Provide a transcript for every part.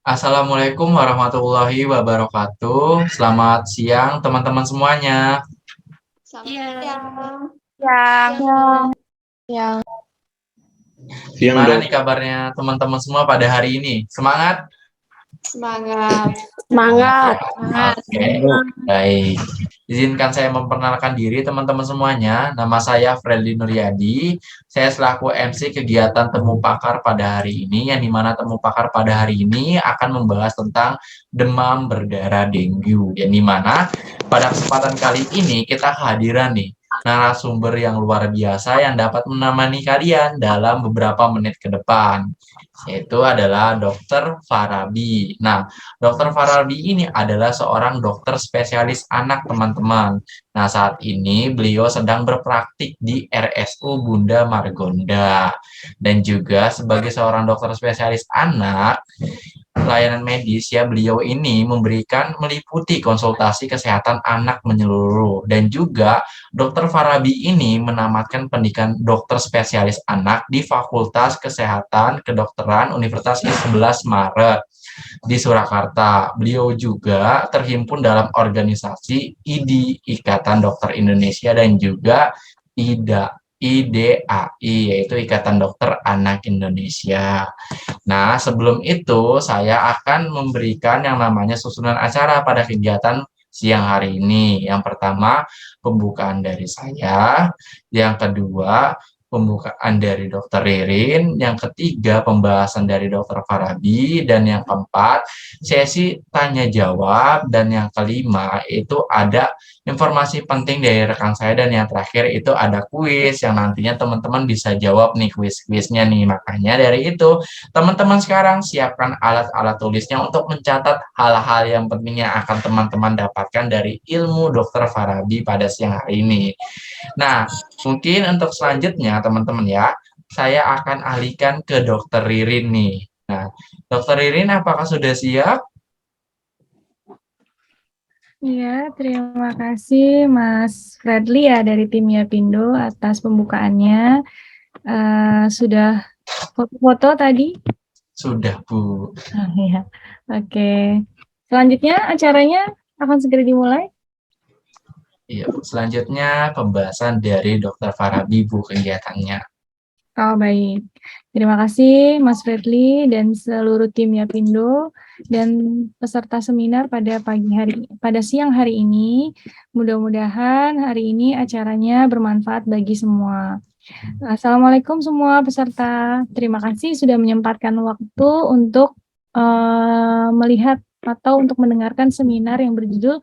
Assalamualaikum warahmatullahi wabarakatuh. Selamat siang teman-teman semuanya. Selamat Iya, siang. yang Siang. yang Siang Gimana dok. nih kabarnya teman-teman semua pada hari ini? Semangat? Semangat. semangat. Oke, baik. Izinkan saya memperkenalkan diri teman-teman semuanya. Nama saya Fredly Nuryadi. Saya selaku MC kegiatan Temu Pakar pada hari ini, yang dimana Temu Pakar pada hari ini akan membahas tentang demam berdarah dengue. Yang dimana pada kesempatan kali ini kita kehadiran nih narasumber yang luar biasa yang dapat menemani kalian dalam beberapa menit ke depan, yaitu adalah Dokter Farabi. Nah, Dokter Farabi ini adalah seorang dokter spesialis anak, teman-teman. Nah, saat ini beliau sedang berpraktik di RSU Bunda Margonda. Dan juga sebagai seorang dokter spesialis anak, pelayanan medis ya, beliau ini meliputi konsultasi kesehatan anak menyeluruh. Dan juga Dokter Farabi ini menamatkan pendidikan dokter spesialis anak di Fakultas Kesehatan Kedokteran Universitas 11 Maret di Surakarta. Beliau juga terhimpun dalam organisasi IDI, Ikatan Dokter Indonesia, dan juga IDAI, yaitu Ikatan Dokter Anak Indonesia. Nah, sebelum itu saya akan memberikan yang namanya susunan acara pada kegiatan siang hari ini. Yang pertama, pembukaan dari saya. Yang kedua, pembukaan dari Dokter Ririn, yang ketiga pembahasan dari Dokter Farabi, dan yang keempat sesi tanya jawab, dan yang kelima itu ada informasi penting dari rekan saya, dan yang terakhir itu ada kuis yang nantinya teman-teman bisa jawab nih kuis-kuisnya nih. Makanya dari itu teman-teman sekarang siapkan alat-alat tulisnya untuk mencatat hal-hal yang penting yang akan teman-teman dapatkan dari ilmu Dokter Farabi pada siang hari ini. Nah, mungkin untuk selanjutnya teman-teman ya, saya akan alihkan ke Dokter Ririn nih. Nah, Dokter Ririn apakah sudah siap? Iya, terima kasih Mas Fredly ya dari tim Yapindo atas pembukaannya. Sudah foto-foto tadi? Sudah, Bu. Ya. Oke. Selanjutnya acaranya akan segera dimulai. Iya, Bu. Selanjutnya pembahasan dari Dokter Farabi, Bu, kegiatannya. Oh, baik. Terima kasih Mas Fredly dan seluruh tim Yapindo dan peserta seminar pada siang hari ini. Mudah-mudahan hari ini acaranya bermanfaat bagi semua. Assalamualaikum semua peserta. Terima kasih sudah menyempatkan waktu untuk melihat atau untuk mendengarkan seminar yang berjudul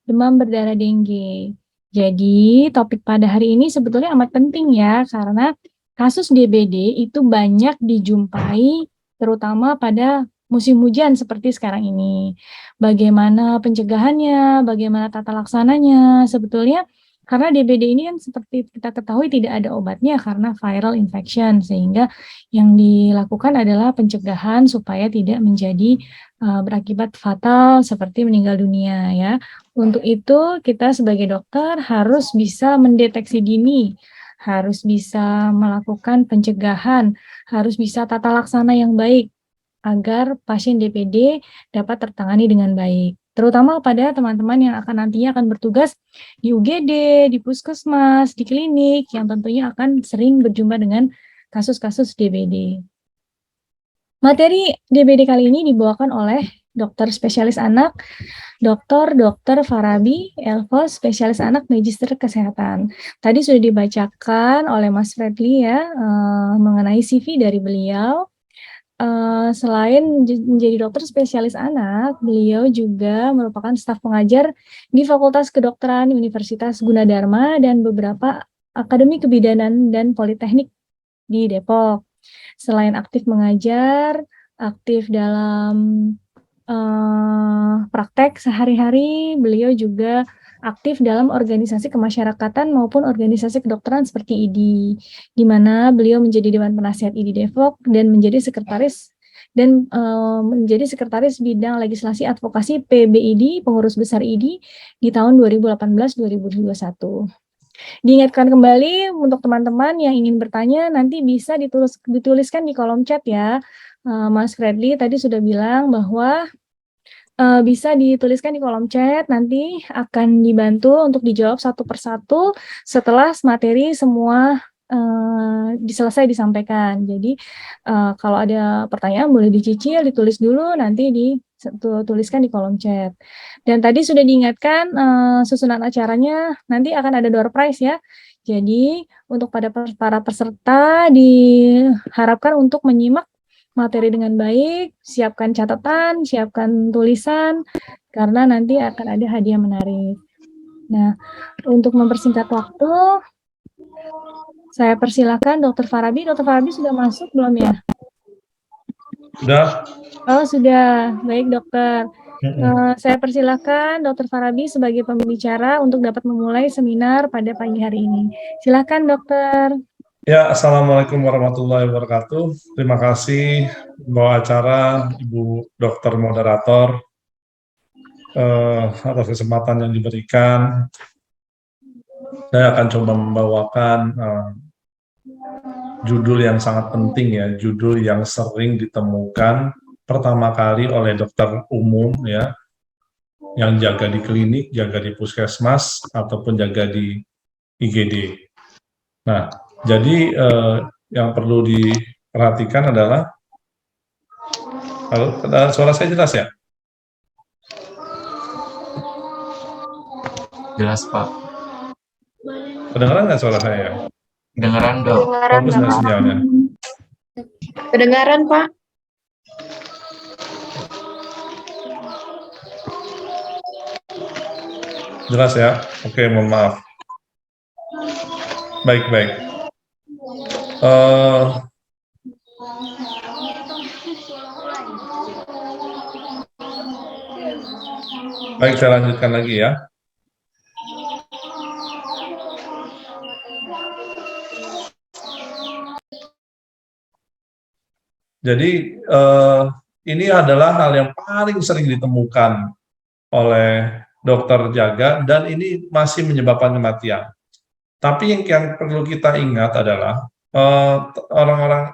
Demam Berdarah Dengue. Jadi, topik pada hari ini sebetulnya amat penting ya, karena kasus DBD itu banyak dijumpai terutama pada musim hujan seperti sekarang ini. Bagaimana pencegahannya, bagaimana tata laksananya, sebetulnya karena DBD ini kan seperti kita ketahui tidak ada obatnya karena viral infection, sehingga yang dilakukan adalah pencegahan supaya tidak menjadi berakibat fatal seperti meninggal dunia ya. Untuk itu kita sebagai dokter harus bisa mendeteksi dini, harus bisa melakukan pencegahan, harus bisa tata laksana yang baik agar pasien DPD dapat tertangani dengan baik. Terutama pada teman-teman yang nantinya akan bertugas di UGD, di puskesmas, di klinik yang tentunya akan sering berjumpa dengan kasus-kasus DBD. Materi DBD kali ini dibawakan oleh dokter spesialis anak, Dr. Farabi, Elvos, spesialis anak Magister Kesehatan. Tadi sudah dibacakan oleh Mas Fredly ya, mengenai CV dari beliau. Selain menjadi dokter spesialis anak, beliau juga merupakan staf pengajar di Fakultas Kedokteran Universitas Gunadarma dan beberapa akademi kebidanan dan politeknik di Depok. Selain aktif mengajar, aktif dalam praktek sehari-hari, beliau juga aktif dalam organisasi kemasyarakatan maupun organisasi kedokteran seperti IDI, di mana beliau menjadi Dewan Penasihat IDI Depok dan menjadi sekretaris bidang legislasi advokasi PBID, pengurus besar IDI di tahun 2018-2021. Diingatkan kembali untuk teman-teman yang ingin bertanya nanti bisa dituliskan di kolom chat ya. Mas Fredly tadi sudah bilang bahwa bisa dituliskan di kolom chat, nanti akan dibantu untuk dijawab satu persatu setelah materi semua selesai disampaikan. Jadi kalau ada pertanyaan boleh dicicil, ditulis dulu, nanti dituliskan di kolom chat. Dan tadi sudah diingatkan susunan acaranya nanti akan ada door prize ya. Jadi untuk para peserta diharapkan untuk menyimak materi dengan baik, siapkan catatan, siapkan tulisan, karena nanti akan ada hadiah menarik. Nah, untuk mempersingkat waktu, saya persilakan Dr. Farabi. Dr. Farabi sudah masuk belum ya? Sudah. Oh, sudah. Baik, dokter. Saya persilakan Dr. Farabi sebagai pembicara untuk dapat memulai seminar pada pagi hari ini. Silakan, dokter. Ya, Assalamualaikum warahmatullahi wabarakatuh. Terima kasih bawa acara Ibu Dokter Moderator atas kesempatan yang diberikan. Saya akan coba membawakan judul yang sangat penting ya, judul yang sering ditemukan pertama kali oleh dokter umum ya, yang jaga di klinik, jaga di puskesmas, ataupun jaga di IGD. Nah, jadi yang perlu diperhatikan adalah, suara saya jelas ya? Jelas, Pak. Kedengaran nggak suara saya ya? Kedengaran, Dok. Bagus nggak sinyalnya? Kedengaran, Pak. Jelas ya? Oke, mohon maaf. Baik. Baik, saya lanjutkan lagi ya. Jadi ini adalah hal yang paling sering ditemukan oleh dokter jaga dan ini masih menyebabkan kematian. Tapi yang perlu kita ingat adalah orang-orang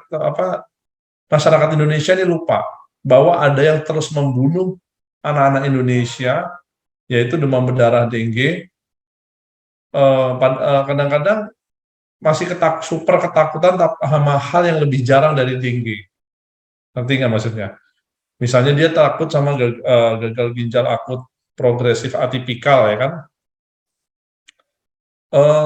masyarakat Indonesia ini lupa bahwa ada yang terus membunuh anak-anak Indonesia, yaitu demam berdarah dengue. Kadang-kadang masih super ketakutan sama hal yang lebih jarang dari dengue. Ngerti nggak maksudnya? Misalnya dia takut sama gagal ginjal akut progresif atipikal ya kan?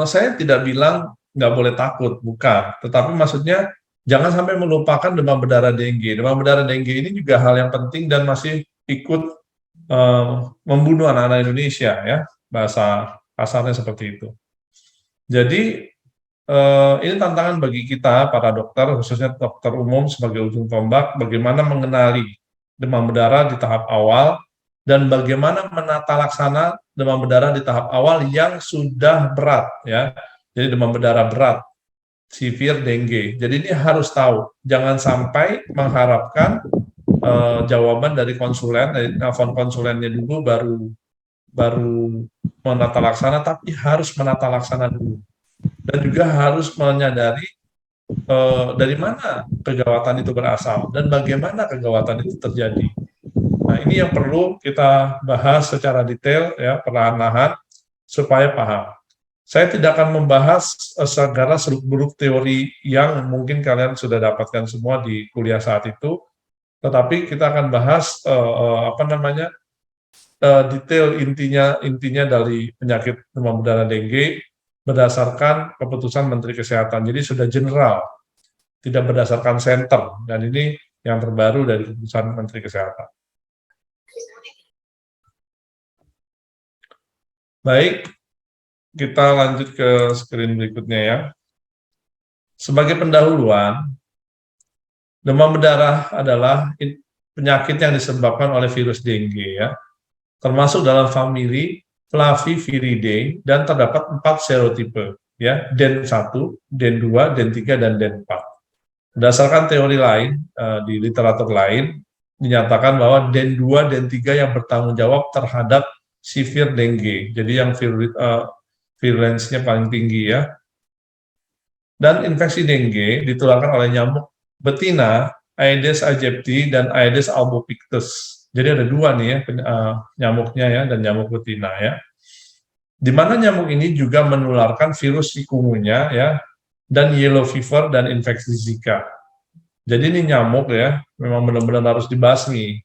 Saya tidak bilang nggak boleh takut, bukan. Tetapi maksudnya jangan sampai melupakan demam berdarah dengue. Demam berdarah dengue ini juga hal yang penting dan masih ikut membunuh anak-anak Indonesia ya, bahasa kasarnya seperti itu. Jadi ini tantangan bagi kita para dokter, khususnya dokter umum sebagai ujung tombak, bagaimana mengenali demam berdarah di tahap awal dan bagaimana menata laksana demam berdarah di tahap awal yang sudah berat ya. Jadi demam berdarah berat, severe dengue. Jadi ini harus tahu, jangan sampai mengharapkan jawaban dari konsulen, dari telepon konsulennya dulu baru menata laksana, tapi harus menata laksana dulu. Dan juga harus menyadari dari mana kegawatan itu berasal dan bagaimana kegawatan itu terjadi. Nah, ini yang perlu kita bahas secara detail ya, perlahan-lahan supaya paham. Saya tidak akan membahas segala seluk-beluk teori yang mungkin kalian sudah dapatkan semua di kuliah saat itu, tetapi kita akan bahas detail intinya dari penyakit demam berdarah dengue berdasarkan keputusan Menteri Kesehatan. Jadi sudah general, tidak berdasarkan center, dan ini yang terbaru dari keputusan Menteri Kesehatan. Baik, kita lanjut ke screen berikutnya ya. Sebagai pendahuluan, demam berdarah adalah penyakit yang disebabkan oleh virus dengue ya, termasuk dalam famili Flaviviridae dan terdapat 4 serotipe ya, DEN 1, DEN 2, DEN 3 dan DEN 4. Berdasarkan teori lain di literatur lain dinyatakan bahwa DEN 2, DEN 3 yang bertanggung jawab terhadap severe dengue. Jadi yang virulensinya paling tinggi ya. Dan infeksi dengue ditularkan oleh nyamuk betina Aedes aegypti dan Aedes albopictus. Jadi ada dua nih ya nyamuknya ya, dan nyamuk betina ya. Di mana nyamuk ini juga menularkan virus chikungunya ya, dan yellow fever dan infeksi Zika. Jadi ini nyamuk ya, memang benar-benar harus dibasmi.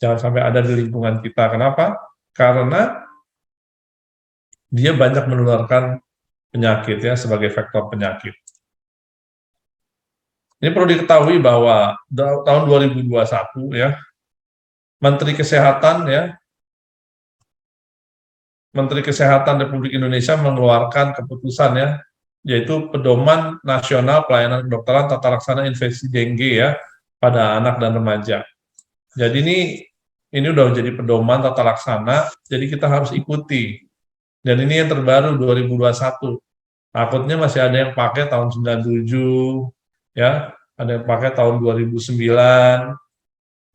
Jangan sampai ada di lingkungan kita. Kenapa? Karena dia banyak menularkan penyakit ya, sebagai faktor penyakit. Ini perlu diketahui bahwa tahun 2021 ya, Menteri Kesehatan Republik Indonesia mengeluarkan keputusan ya, yaitu Pedoman Nasional Pelayanan Kedokteran Tata Laksana Infeksi Dengue ya pada anak dan remaja. Jadi ini udah jadi pedoman tata laksana, jadi kita harus ikuti. Dan ini yang terbaru 2021. Takutnya masih ada yang pakai tahun 97 ya, ada yang pakai tahun 2009.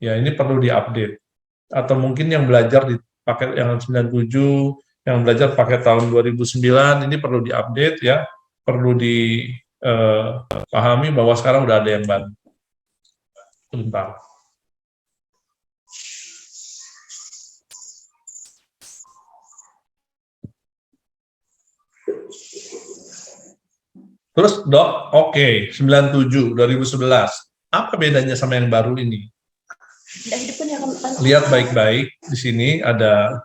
Ya, ini perlu diupdate. Atau mungkin yang belajar dipakai yang 97, yang belajar pakai tahun 2009, ini perlu diupdate ya, perlu dipahami bahwa sekarang udah ada yang baru. Sebentar. Terus dok, oke, 97, 2011. Apa bedanya sama yang baru ini? Lihat baik-baik, di sini ada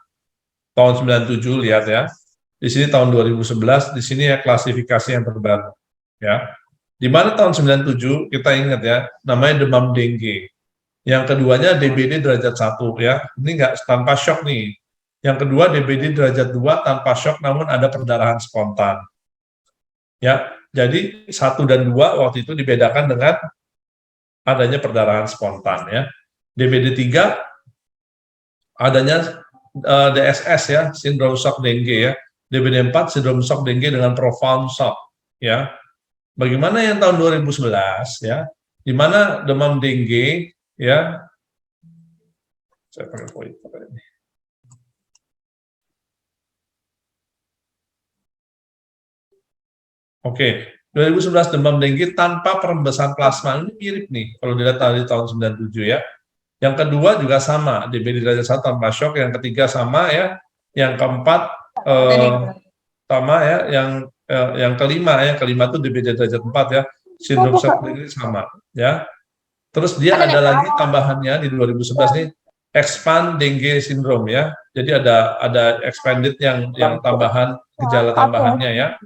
tahun 97, lihat ya. Di sini tahun 2011, di sini ya klasifikasi yang terbaru. Ya. Di mana tahun 97, kita ingat ya, namanya demam dengue. Yang keduanya DBD derajat 1 ya. Ini nggak tanpa shock nih. Yang kedua DBD derajat 2 tanpa shock namun ada perdarahan spontan. Ya, jadi 1 dan 2 waktu itu dibedakan dengan adanya perdarahan spontan ya. DBD 3 adanya DSS ya, sindrom shock dengue ya. DBD 4 sindrom shock dengue dengan profound shock ya. Bagaimana yang tahun 2011 ya, di mana demam dengue ya. Saya pakai pointer ini. Oke, 2011 demam dengue tanpa perembesan plasma, ini mirip nih kalau dilihat dari tahun 97 ya. Yang kedua juga sama, DBD derajat 1 tanpa shock, yang ketiga sama ya, yang keempat sama ya, yang kelima itu DBD derajat 4 ya, sindrom shock dengue sama ya. Terus dia ada lagi tambahannya di 2011 nih, expand dengue syndrome ya. Jadi ada expanded yang tambahan, gejala tambahannya ya.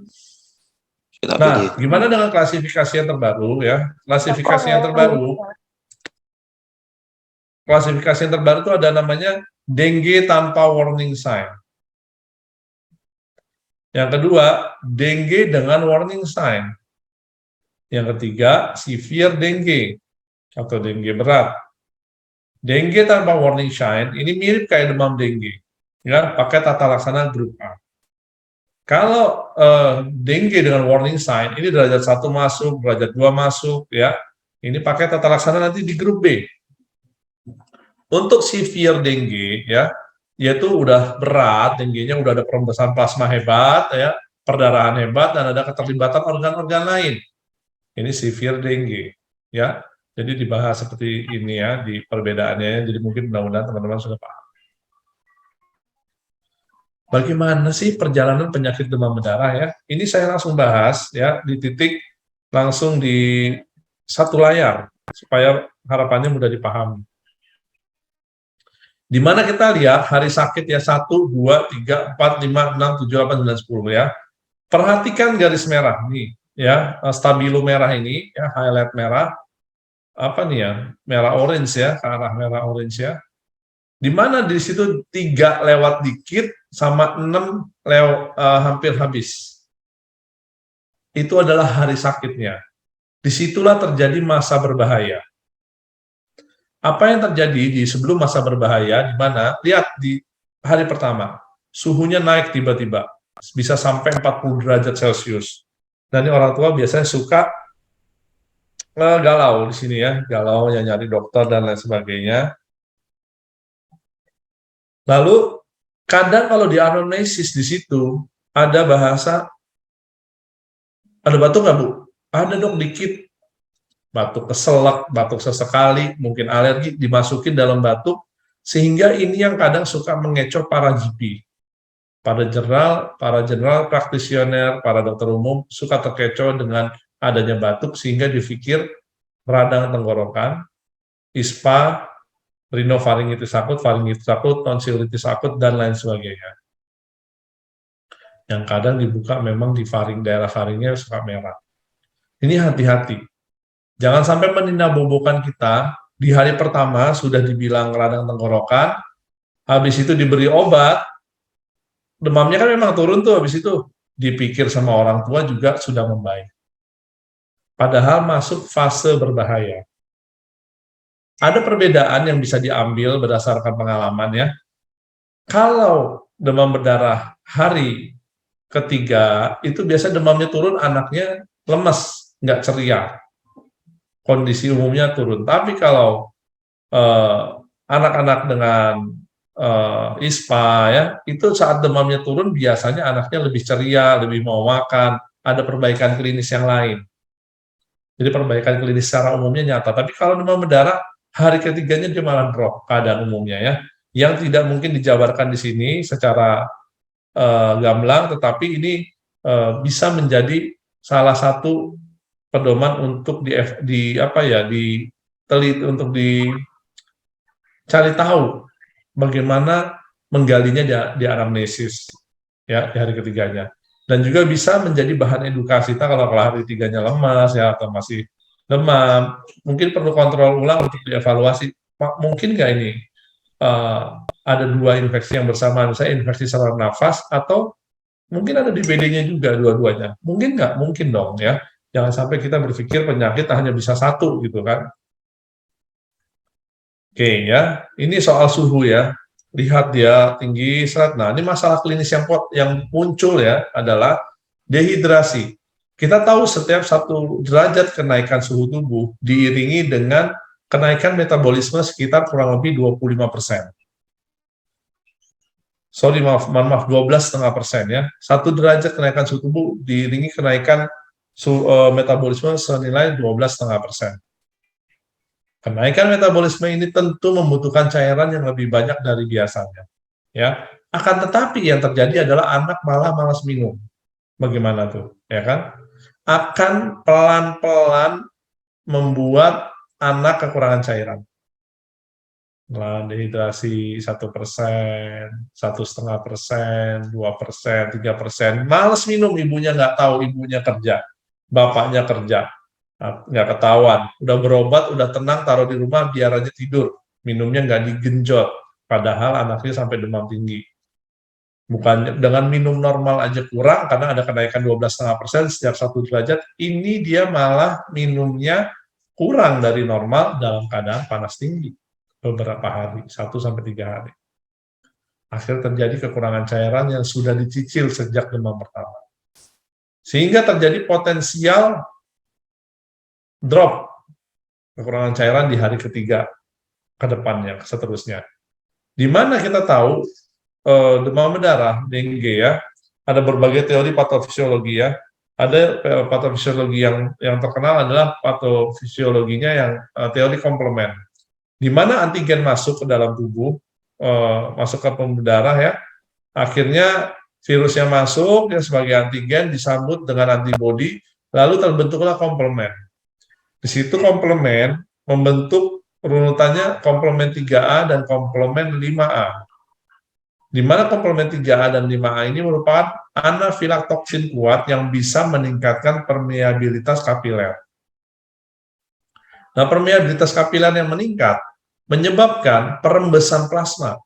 Nah, gimana dengan klasifikasi yang terbaru ya? Klasifikasi yang terbaru itu ada namanya dengue tanpa warning sign. Yang kedua, dengue dengan warning sign. Yang ketiga, severe dengue atau dengue berat. Dengue tanpa warning sign ini mirip kayak demam dengue, ya, pakai tata laksana grup A. Kalau dengue dengan warning sign, ini derajat 1 masuk, derajat 2 masuk, ya. Ini pakai tata laksana nanti di grup B. Untuk severe dengue, ya, yaitu udah berat, dengue-nya udah ada perembesan plasma hebat, ya, perdarahan hebat, dan ada keterlibatan organ-organ lain. Ini severe dengue, ya. Jadi dibahas seperti ini ya, di perbedaannya, jadi mungkin mudah-mudahan teman-teman sudah paham. Bagaimana sih perjalanan penyakit demam berdarah ya? Ini saya langsung bahas ya di titik langsung di satu layar supaya harapannya mudah dipahami. Di mana kita lihat hari sakit ya 1, 2, 3, 4, 5, 6, 7, 8, 9, 10 ya. Perhatikan garis merah nih ya, stabilo merah ini ya, highlight merah. Apa nih ya? Merah orange ya, ke arah merah orange ya. Di mana di situ 3 lewat dikit sama 6 hampir habis. Itu adalah hari sakitnya. Disitulah terjadi masa berbahaya. Apa yang terjadi di sebelum masa berbahaya, di mana? Lihat di hari pertama, suhunya naik tiba-tiba, bisa sampai 40 derajat Celcius. Dan ini orang tua biasanya suka galau di sini ya, galau yang nyari dokter dan lain sebagainya. Lalu kadang kalau di anamnesis di situ ada bahasa, ada batuk nggak Bu? Ada dok dikit. batuk keselak, batuk sesekali, mungkin alergi, dimasukin dalam batuk, sehingga ini yang kadang suka mengecoh para GP. Para general praktisioner, para dokter umum suka terkecoh dengan adanya batuk, sehingga dipikir radang tenggorokan, ISPA, rhinofaringitis akut, faringitis akut, tonsilitis akut, dan lain sebagainya. Yang kadang dibuka memang di daerah faringnya suka merah. Ini hati-hati. Jangan sampai menindakbobokan kita, di hari pertama sudah dibilang radang tenggorokan, habis itu diberi obat, demamnya kan memang turun tuh, habis itu dipikir sama orang tua juga sudah membaik. Padahal masuk fase berbahaya. Ada perbedaan yang bisa diambil berdasarkan pengalaman ya. Kalau demam berdarah hari ketiga, itu biasa demamnya turun, anaknya lemes, nggak ceria. Kondisi umumnya turun. Tapi kalau anak-anak dengan ISPA ya, itu saat demamnya turun biasanya anaknya lebih ceria, lebih mau makan, ada perbaikan klinis yang lain. Jadi perbaikan klinis secara umumnya nyata. Tapi kalau demam berdarah hari ketiganya dia malah drop keadaan umumnya ya, yang tidak mungkin dijabarkan di sini secara gamblang, tetapi ini bisa menjadi salah satu pedoman untuk diteliti, untuk dicari tahu bagaimana menggalinya di anamnesis ya di hari ketiganya, dan juga bisa menjadi bahan edukasi kita kalau hari ketiganya lemas ya atau masih demam, mungkin perlu kontrol ulang untuk dievaluasi, mungkin nggak ini ada dua infeksi yang bersamaan, misalnya infeksi saluran nafas atau mungkin ada DBD-nya juga dua-duanya, mungkin nggak, mungkin dong ya. Jangan sampai kita berpikir penyakit hanya bisa satu gitu kan. Oke ya, ini soal suhu ya. Lihat dia tinggi serat. Nah, ini masalah klinis yang muncul ya adalah dehidrasi. Kita tahu setiap 1 derajat kenaikan suhu tubuh diiringi dengan kenaikan metabolisme sekitar kurang lebih 25%. Sorry, maaf, 12,5% ya. 1 derajat kenaikan suhu tubuh diiringi kenaikan metabolisme senilai 12,5%. Kenaikan metabolisme ini tentu membutuhkan cairan yang lebih banyak dari biasanya. Ya, akan tetapi yang terjadi adalah anak malah malas minum. Bagaimana tuh, ya kan? Akan pelan-pelan membuat anak kekurangan cairan. Dehidrasi 1%, 1,5%, 2%, 3%. Malas minum, ibunya nggak tahu, ibunya kerja. Bapaknya kerja, nggak ketahuan, udah berobat, udah tenang, taruh di rumah, biar aja tidur, minumnya nggak digenjot, padahal anaknya sampai demam tinggi. Bukan dengan minum normal aja kurang, karena ada kenaikan 12,5% setiap 1 derajat, ini dia malah minumnya kurang dari normal dalam keadaan panas tinggi, beberapa hari, 1-3 hari. Akhirnya terjadi kekurangan cairan yang sudah dicicil sejak demam pertama. Sehingga terjadi potensial drop kekurangan cairan di hari ketiga ke depannya, seterusnya. Di mana kita tahu demam berdarah, dengue ya, ada berbagai teori patofisiologi ya. Ada patofisiologi yang terkenal adalah patofisiologinya yang teori komplement. Di mana antigen masuk ke dalam tubuh, masuk ke pembuluh darah ya, akhirnya virusnya masuk ya sebagai antigen, disambut dengan antibodi, lalu terbentuklah komplement. Di situ komplement membentuk runutannya komplement 3A dan komplement 5A. Di mana komplement 3A dan 5A ini merupakan anafilaktoksin kuat yang bisa meningkatkan permeabilitas kapiler. Nah, permeabilitas kapiler yang meningkat menyebabkan perembesan plasma.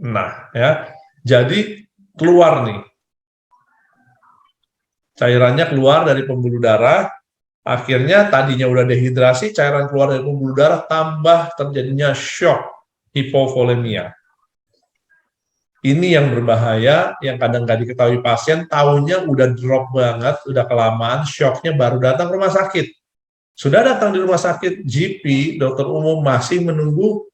Nah, ya, jadi keluar nih. Cairannya keluar dari pembuluh darah, akhirnya tadinya udah dehidrasi, cairan keluar dari pembuluh darah, tambah terjadinya shock, hipovolemia. Ini yang berbahaya, yang kadang nggak diketahui pasien, taunya udah drop banget, udah kelamaan, shocknya baru datang ke rumah sakit. Sudah datang di rumah sakit, GP, dokter umum masih menunggu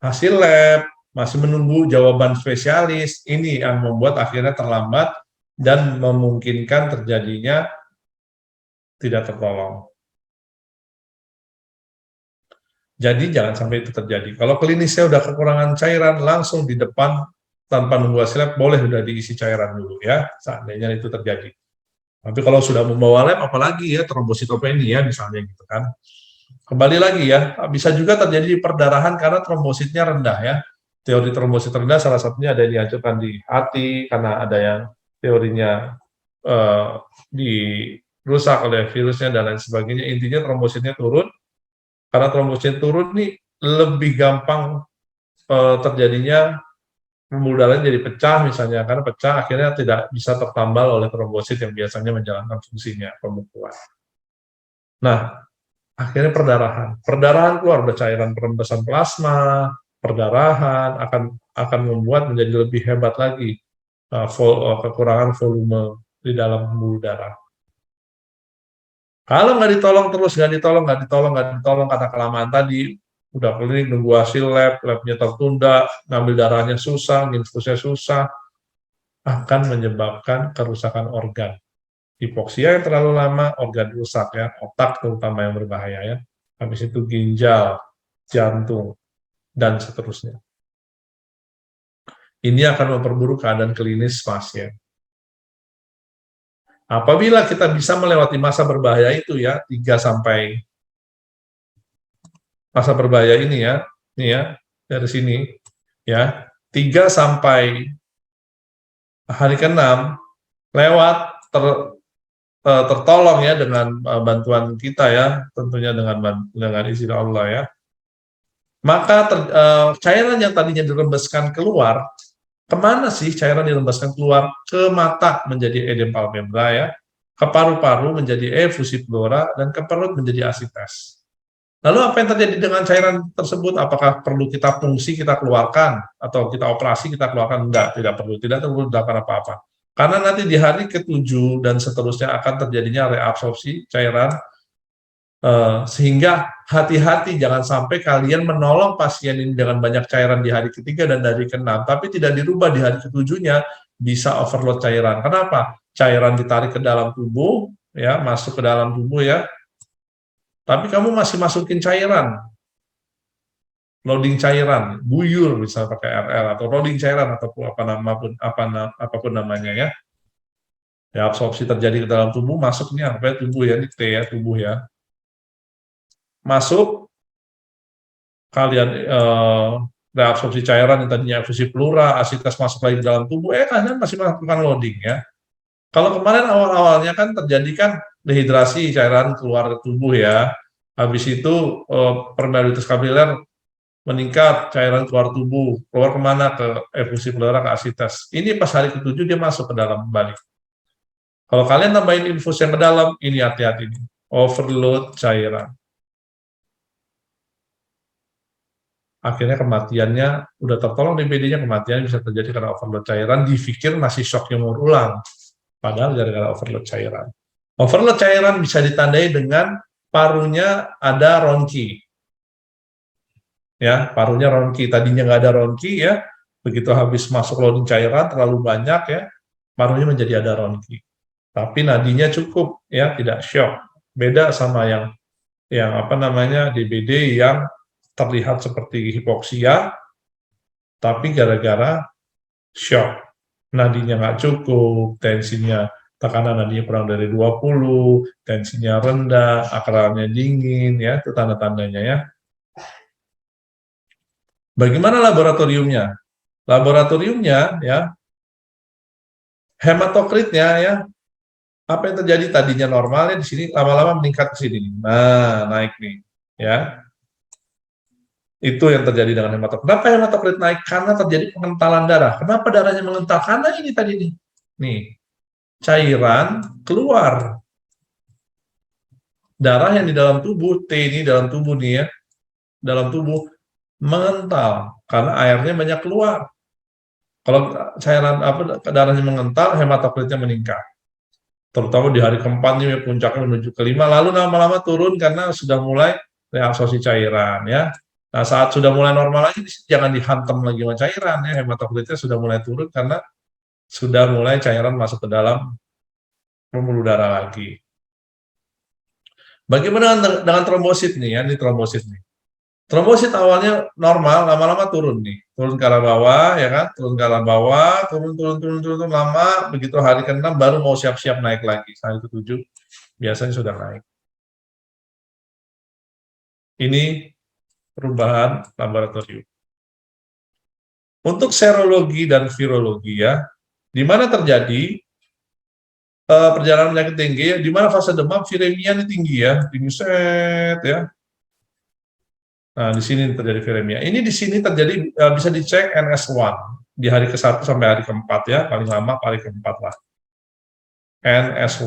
hasil lab, masih menunggu jawaban spesialis. Ini yang membuat akhirnya terlambat dan memungkinkan terjadinya tidak tertolong. Jadi jangan sampai itu terjadi. Kalau klinisnya udah kekurangan cairan, langsung di depan tanpa nunggu hasil lab, boleh udah diisi cairan dulu ya, seandainya itu terjadi. Tapi kalau sudah membawa lab, apalagi ya trombositopenia misalnya gitu kan. Kembali lagi ya, bisa juga terjadi di perdarahan karena trombositnya rendah ya. Teori trombosit rendah salah satunya ada yang dihancurkan di hati, karena ada yang teorinya dirusak oleh virusnya dan lain sebagainya. Intinya trombositnya turun. Karena trombosit turun nih lebih gampang terjadinya pembuluh darahnya jadi pecah misalnya, karena pecah akhirnya tidak bisa tertambal oleh trombosit yang biasanya menjalankan fungsinya pembekuan. Nah, akhirnya perdarahan keluar ada cairan perembesan plasma, perdarahan akan membuat menjadi lebih hebat lagi kekurangan volume di dalam pembuluh darah. Kalau nggak ditolong terus, nggak ditolong, kata kelamaan tadi, udah klinik nunggu hasil labnya tertunda, ngambil darahnya susah, infusnya susah, akan menyebabkan kerusakan organ. Hipoksia yang terlalu lama, organ rusak ya, otak terutama yang berbahaya ya. Habis itu ginjal, jantung, dan seterusnya. Ini akan memperburuk keadaan klinis pasien. Apabila kita bisa melewati masa berbahaya itu ya, 3 sampai masa berbahaya ini ya dari sini ya, 3 sampai hari ke-6 lewat tertolong ya dengan bantuan kita ya, tentunya dengan izin Allah ya. Maka cairan yang tadinya dirembeskan keluar, kemana sih cairan dirembeskan keluar? Ke mata menjadi edem palpebra ya, ke paru-paru menjadi efusi pleura, dan ke perut menjadi asites. Lalu apa yang terjadi dengan cairan tersebut? Apakah perlu kita fungsi, kita keluarkan, atau kita operasi, kita keluarkan? Enggak, tidak perlu dilakukan apa-apa. Karena nanti di hari ke-7 dan seterusnya akan terjadinya reabsorpsi cairan, sehingga hati-hati jangan sampai kalian menolong pasien ini dengan banyak cairan di hari ke-3 dan hari ke-6, tapi tidak dirubah di hari ke-7-nya, bisa overload cairan. Kenapa? Cairan ditarik ke dalam tubuh, ya, masuk ke dalam tubuh ya, tapi kamu masih masukin cairan, loading cairan, buyur bisa pakai RL atau loading cairan ataupun apapun namanya ya. Ya, absorpsi terjadi ke dalam tubuh, masuknya apa ya, tubuh ya, ini T ya, tubuh ya. Masuk, kalian reabsorpsi cairan yang tadinya efusi pleura, asites masuk lagi ke dalam tubuh, kalian masih melakukan loading ya. Kalau kemarin awal-awalnya kan terjadi kan dehidrasi, cairan keluar ke tubuh ya. Habis itu permeabilitas kapiler meningkat, cairan keluar tubuh, keluar kemana? Ke efusi pleura, ke asites. Ini pas hari ke-7 dia masuk ke dalam balik. Kalau kalian tambahin infus yang ke dalam, ini hati-hati nih, overload cairan. Akhirnya kematiannya udah tertolong DBD-nya, kematian bisa terjadi karena overload cairan, dipikir masih shock yang ulang, padahal gara-gara overload cairan. Overload cairan bisa ditandai dengan parunya ada ronki. Ya, parunya ronki, tadinya nggak ada ronki ya, begitu habis masuk loading cairan terlalu banyak ya, parunya menjadi ada ronki. Tapi nadinya cukup ya, tidak shock. Beda sama yang apa namanya DBD yang terlihat seperti hipoksia, tapi gara-gara shock, nadinya nggak cukup, tensinya, tekanan nadinya kurang dari 20, tensinya rendah, akralnya dingin, ya, itu tanda-tandanya ya. Bagaimana laboratoriumnya? Laboratoriumnya, ya, hematokritnya, ya, apa yang terjadi tadinya normalnya di sini lama-lama meningkat ke sini. Nah, naik nih, ya. Itu yang terjadi dengan hematokrit. Kenapa hematokrit naik? Karena terjadi pengentalan darah. Kenapa darahnya mengental? Karena ini tadi nih. Nih, cairan keluar. Darah yang di dalam tubuh, T ini dalam tubuh nih ya, dalam tubuh mengental karena airnya banyak keluar. Kalau cairan darahnya mengental, hematokritnya meningkat. Terutama di hari keempat nih puncaknya menuju kelima, lalu lama-lama turun karena sudah mulai reabsorpsi cairan ya. Nah, saat sudah mulai normal lagi, jangan dihantam lagi sama cairan ya, hematokritnya sudah mulai turun karena sudah mulai cairan masuk ke dalam pembuluh darah lagi. Bagaimana dengan trombosit nih ya, ini trombosit nih. Trombosit awalnya normal, lama-lama turun nih. Turun ke arah bawah, ya kan? Turun ke arah bawah, turun lama. Begitu hari ke-6 baru mau siap-siap naik lagi. Hari ke-7 biasanya sudah naik. Ini perubahan laboratorium. Untuk serologi dan virologi ya, di mana terjadi perjalanan penyakit dengue ya, di mana fase demam viremia ini tinggi ya, tinggi set ya. Nah, di sini terjadi viremia. Ini di sini terjadi bisa dicek NS1 di hari ke-1 sampai hari ke-4 ya, paling lama hari ke-4 lah. NS1.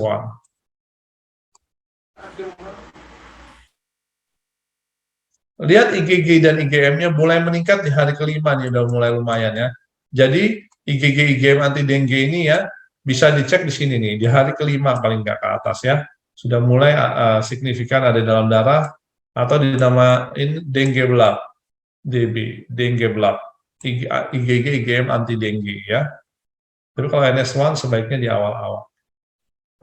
Lihat IgG dan IgM-nya mulai meningkat di hari ke-5 nih, udah mulai lumayan ya. Jadi IgG IgM anti dengue ini ya bisa dicek di sini nih, di hari ke-5 paling nggak ke atas ya. Sudah mulai signifikan ada dalam darah atau dinamain dengue blood, DB, dengue blood, IgG, IgM anti dengue ya. Tapi kalau NS1 sebaiknya di awal-awal.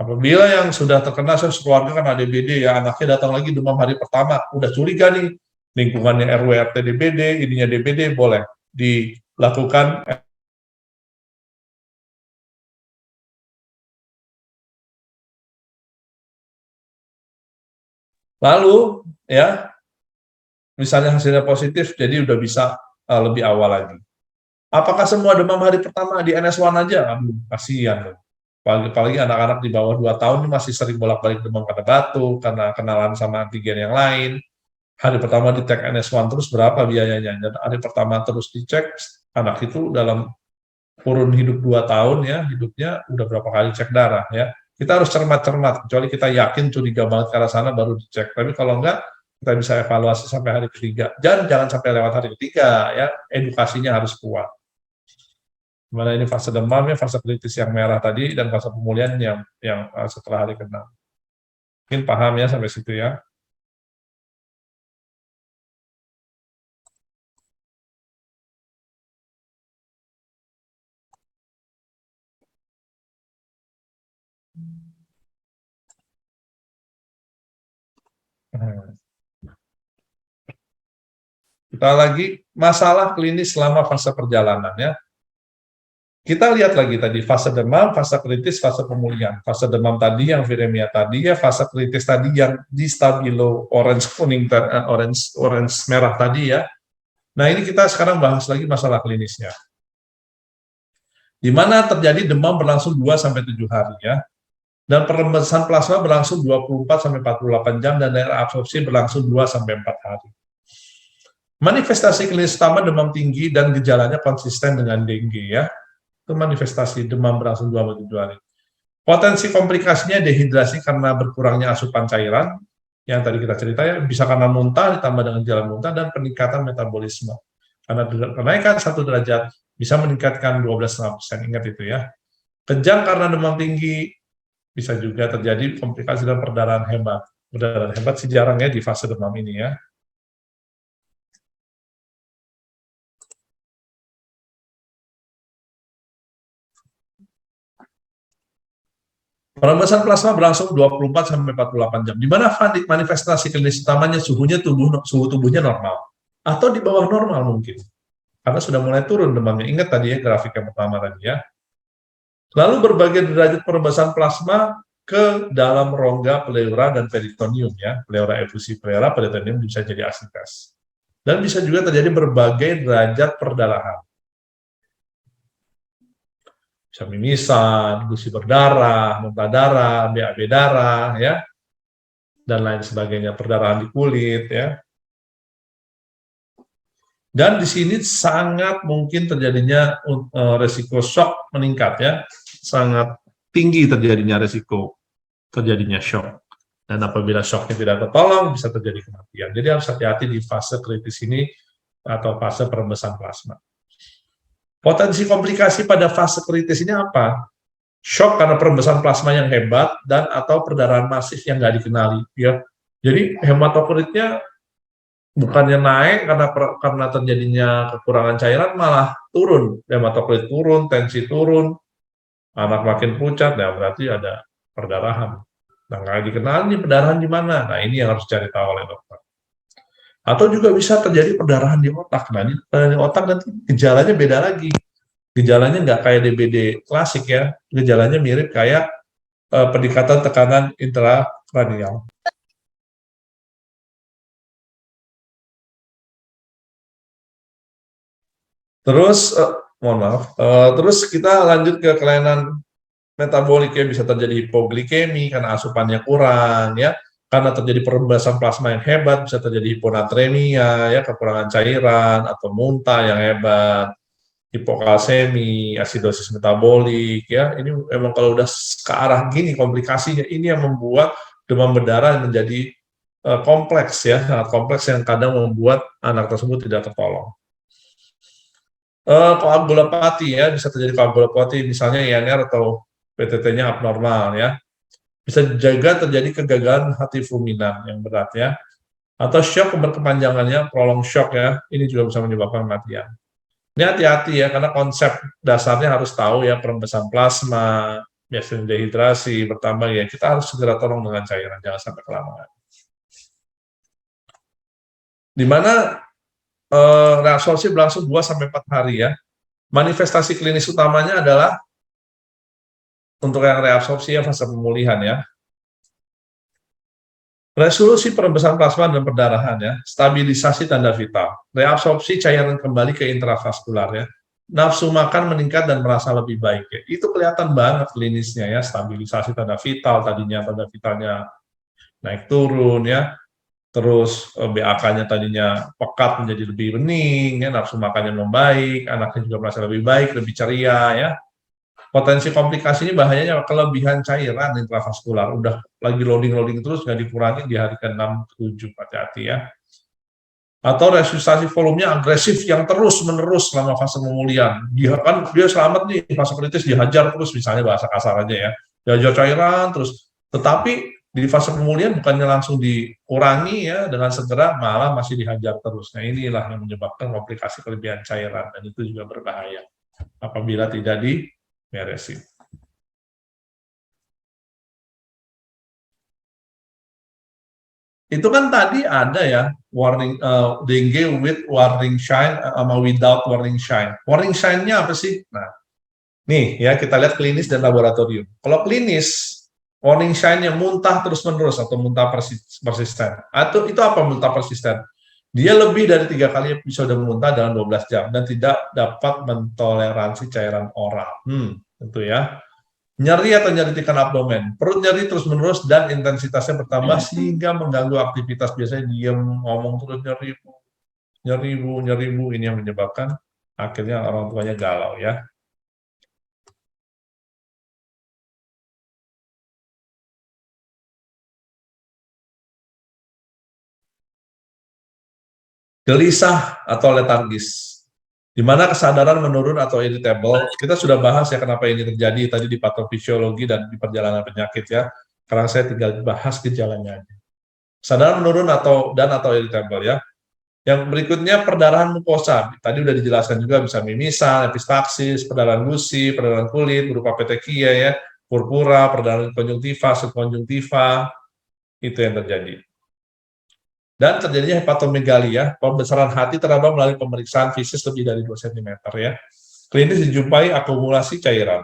Apabila yang sudah terkena, sekeluarga kan ada DBD ya, anaknya datang lagi demam hari pertama, udah curiga nih, lingkungannya RW RT DBD, ininya DBD, boleh dilakukan. Lalu ya, misalnya hasilnya positif, jadi udah bisa lebih awal lagi. Apakah semua demam hari pertama di NS1 aja? Aduh, kasihan. Apalagi anak-anak di bawah 2 tahun ini masih sering bolak-balik demam karena batuk, karena kenalan sama antigen yang lain. Hari pertama dicek NS1 terus berapa biayanya? Dan hari pertama terus dicek, anak itu dalam kurun hidup 2 tahun ya, hidupnya udah berapa kali cek darah ya. Kita harus cermat-cermat, kecuali kita yakin curiga banget ke arah sana baru dicek. Tapi kalau enggak, kita bisa evaluasi sampai hari ketiga. Jangan sampai lewat hari ketiga ya, edukasinya harus kuat. Dimana ini fase demam ya, fase kritis yang merah tadi, dan fase pemulihan yang setelah hari ke-6. Mungkin paham ya sampai situ ya. Kita lagi masalah klinis selama fase perjalanan ya. Kita lihat lagi tadi fase demam, fase kritis, fase pemulihan. Fase demam tadi yang viremia tadi ya, fase kritis tadi yang di stabilo orange kuning, orange merah tadi ya. Nah ini kita sekarang bahas lagi masalah klinisnya. Di mana terjadi demam berlangsung 2-7 hari ya. Dan perembesan plasma berlangsung 24-48 jam dan daerah absorpsi berlangsung 2-4 hari. Manifestasi klinis utama demam tinggi dan gejalanya konsisten dengan dengue ya. Itu manifestasi demam berlangsung 2-7 hari. Potensi komplikasinya dehidrasi karena berkurangnya asupan cairan, yang tadi kita cerita ya, bisa karena muntah ditambah dengan gejala muntah dan peningkatan metabolisme. Karena kenaikan 1 derajat bisa meningkatkan 12,5%, ingat itu ya. Kejang karena demam tinggi, bisa juga terjadi komplikasi dan perdarahan hebat. Perdarahan hebat sih jarang ya di fase demam ini ya. Perembesan plasma berlangsung 24-48 jam. Di mana manifestasi klinis utamanya suhu tubuhnya normal atau di bawah normal mungkin. Karena sudah mulai turun demamnya. Ingat tadi ya grafik yang pertama tadi ya. Lalu berbagai derajat perembesan plasma ke dalam rongga pleura dan peritoneum ya. Pleura efusi pleura, peritoneum bisa jadi asitas. Dan bisa juga terjadi berbagai derajat perdarahan. Bisa mimisan, gusi berdarah, muntah darah, BAB darah, ya, dan lain sebagainya, perdarahan di kulit, ya. Dan di sini sangat mungkin terjadinya resiko shock meningkat, ya, sangat tinggi terjadinya resiko terjadinya shock. Dan apabila shocknya tidak tertolong, bisa terjadi kematian. Jadi harus hati-hati di fase kritis ini atau fase perembesan plasma. Potensi komplikasi pada fase kritis ini apa? Shock karena perembesan plasma yang hebat dan atau perdarahan masif yang nggak dikenali. Ya. Jadi hematokritnya bukannya naik karena terjadinya kekurangan cairan, malah turun. Hematokrit turun, tensi turun, anak makin pucat, ya berarti ada perdarahan. Nah, nggak dikenal nih perdarahan di mana. Nah, ini yang harus cari tahu oleh dokter. Atau juga bisa terjadi perdarahan di otak. Nah, di otak nanti gejalanya beda lagi. Gejalanya nggak kayak DBD klasik ya, gejalanya mirip kayak peningkatan tekanan intrakranial. Terus, mohon maaf, terus kita lanjut ke kelainan metabolik ya, bisa terjadi hipoglikemi karena asupannya kurang ya, karena terjadi perembasan plasma yang hebat, bisa terjadi hiponatremia ya, kekurangan cairan atau muntah yang hebat, hipokalsemi, asidosis metabolik ya. Ini memang kalau udah ke arah gini komplikasinya, ini yang membuat demam berdarah menjadi kompleks ya, sangat kompleks yang kadang membuat anak tersebut tidak tertolong. Koagulopati ya, bisa terjadi koagulopati misalnya INR atau PTT-nya abnormal ya. Bisa juga terjadi kegagalan hati fulminan yang berat ya. Atau shock berkepanjangannya, prolonged shock ya, ini juga bisa menyebabkan kematian. Ini hati-hati ya, karena konsep dasarnya harus tahu ya, perembesan plasma, biasanya dehidrasi, bertambah ya, kita harus segera tolong dengan cairan, jangan sampai kelamaan. Di mana reabsorpsi berlangsung 2-4 hari ya. Manifestasi klinis utamanya adalah untuk yang reabsorpsi ya, fase pemulihan ya. Resolusi perembesan plasma dan perdarahan ya, stabilisasi tanda vital, reabsorpsi cairan kembali ke intravaskular ya, nafsu makan meningkat dan merasa lebih baik ya. Itu kelihatan banget klinisnya ya, stabilisasi tanda vital, tadinya tanda vitalnya naik turun ya, terus BAK-nya tadinya pekat menjadi lebih bening ya, nafsu makannya membaik, anaknya juga merasa lebih baik, lebih ceria ya. Potensi komplikasi ini bahayanya kelebihan cairan intravaskular, udah lagi loading terus nggak dikurangi di hari ke-6, 7, hati-hati ya. Atau resusitasi volumenya agresif yang terus-menerus selama fase pemulihan. Dia selamat nih, fase kritis dihajar terus, misalnya bahasa kasar aja ya, dihajar cairan terus. Tetapi di fase pemulihan bukannya langsung dikurangi ya dengan segera, malah masih dihajar terus. Nah inilah yang menyebabkan komplikasi kelebihan cairan, dan itu juga berbahaya apabila tidak diberesin. Itu kan tadi ada ya warning dengue with warning sign sama without warning sign. Warning sign-nya apa sih? Nah, nih ya kita lihat klinis dan laboratorium. Kalau klinis, warning sign-nya muntah terus-menerus atau muntah persisten. Atau itu apa muntah persisten? Dia lebih dari 3 kali episode muntah dalam 12 jam dan tidak dapat mentoleransi cairan oral. Tentu ya. Nyeri atau nyeri abdomen, perut nyeri terus-menerus dan intensitasnya bertambah sehingga mengganggu aktivitas, biasanya diam, ngomong terus nyeri bu, ini yang menyebabkan akhirnya orang tuanya galau ya. Gelisah atau letargis, di mana kesadaran menurun atau irritable. Kita sudah bahas ya kenapa ini terjadi tadi di patofisiologi dan di perjalanan penyakit ya. Sekarang saya tinggal bahas gejalanya aja. Kesadaran menurun atau irritable ya. Yang berikutnya perdarahan mukosa. Tadi udah dijelaskan juga, bisa mimisan, epistaksis, perdarahan gusi, perdarahan kulit berupa petekia ya, purpura, perdarahan konjungtiva, subkonjungtiva, itu yang terjadi. Dan terjadinya hepatomegalia, pembesaran hati teraba melalui pemeriksaan fisis lebih dari 2 cm ya. Klinis dijumpai akumulasi cairan.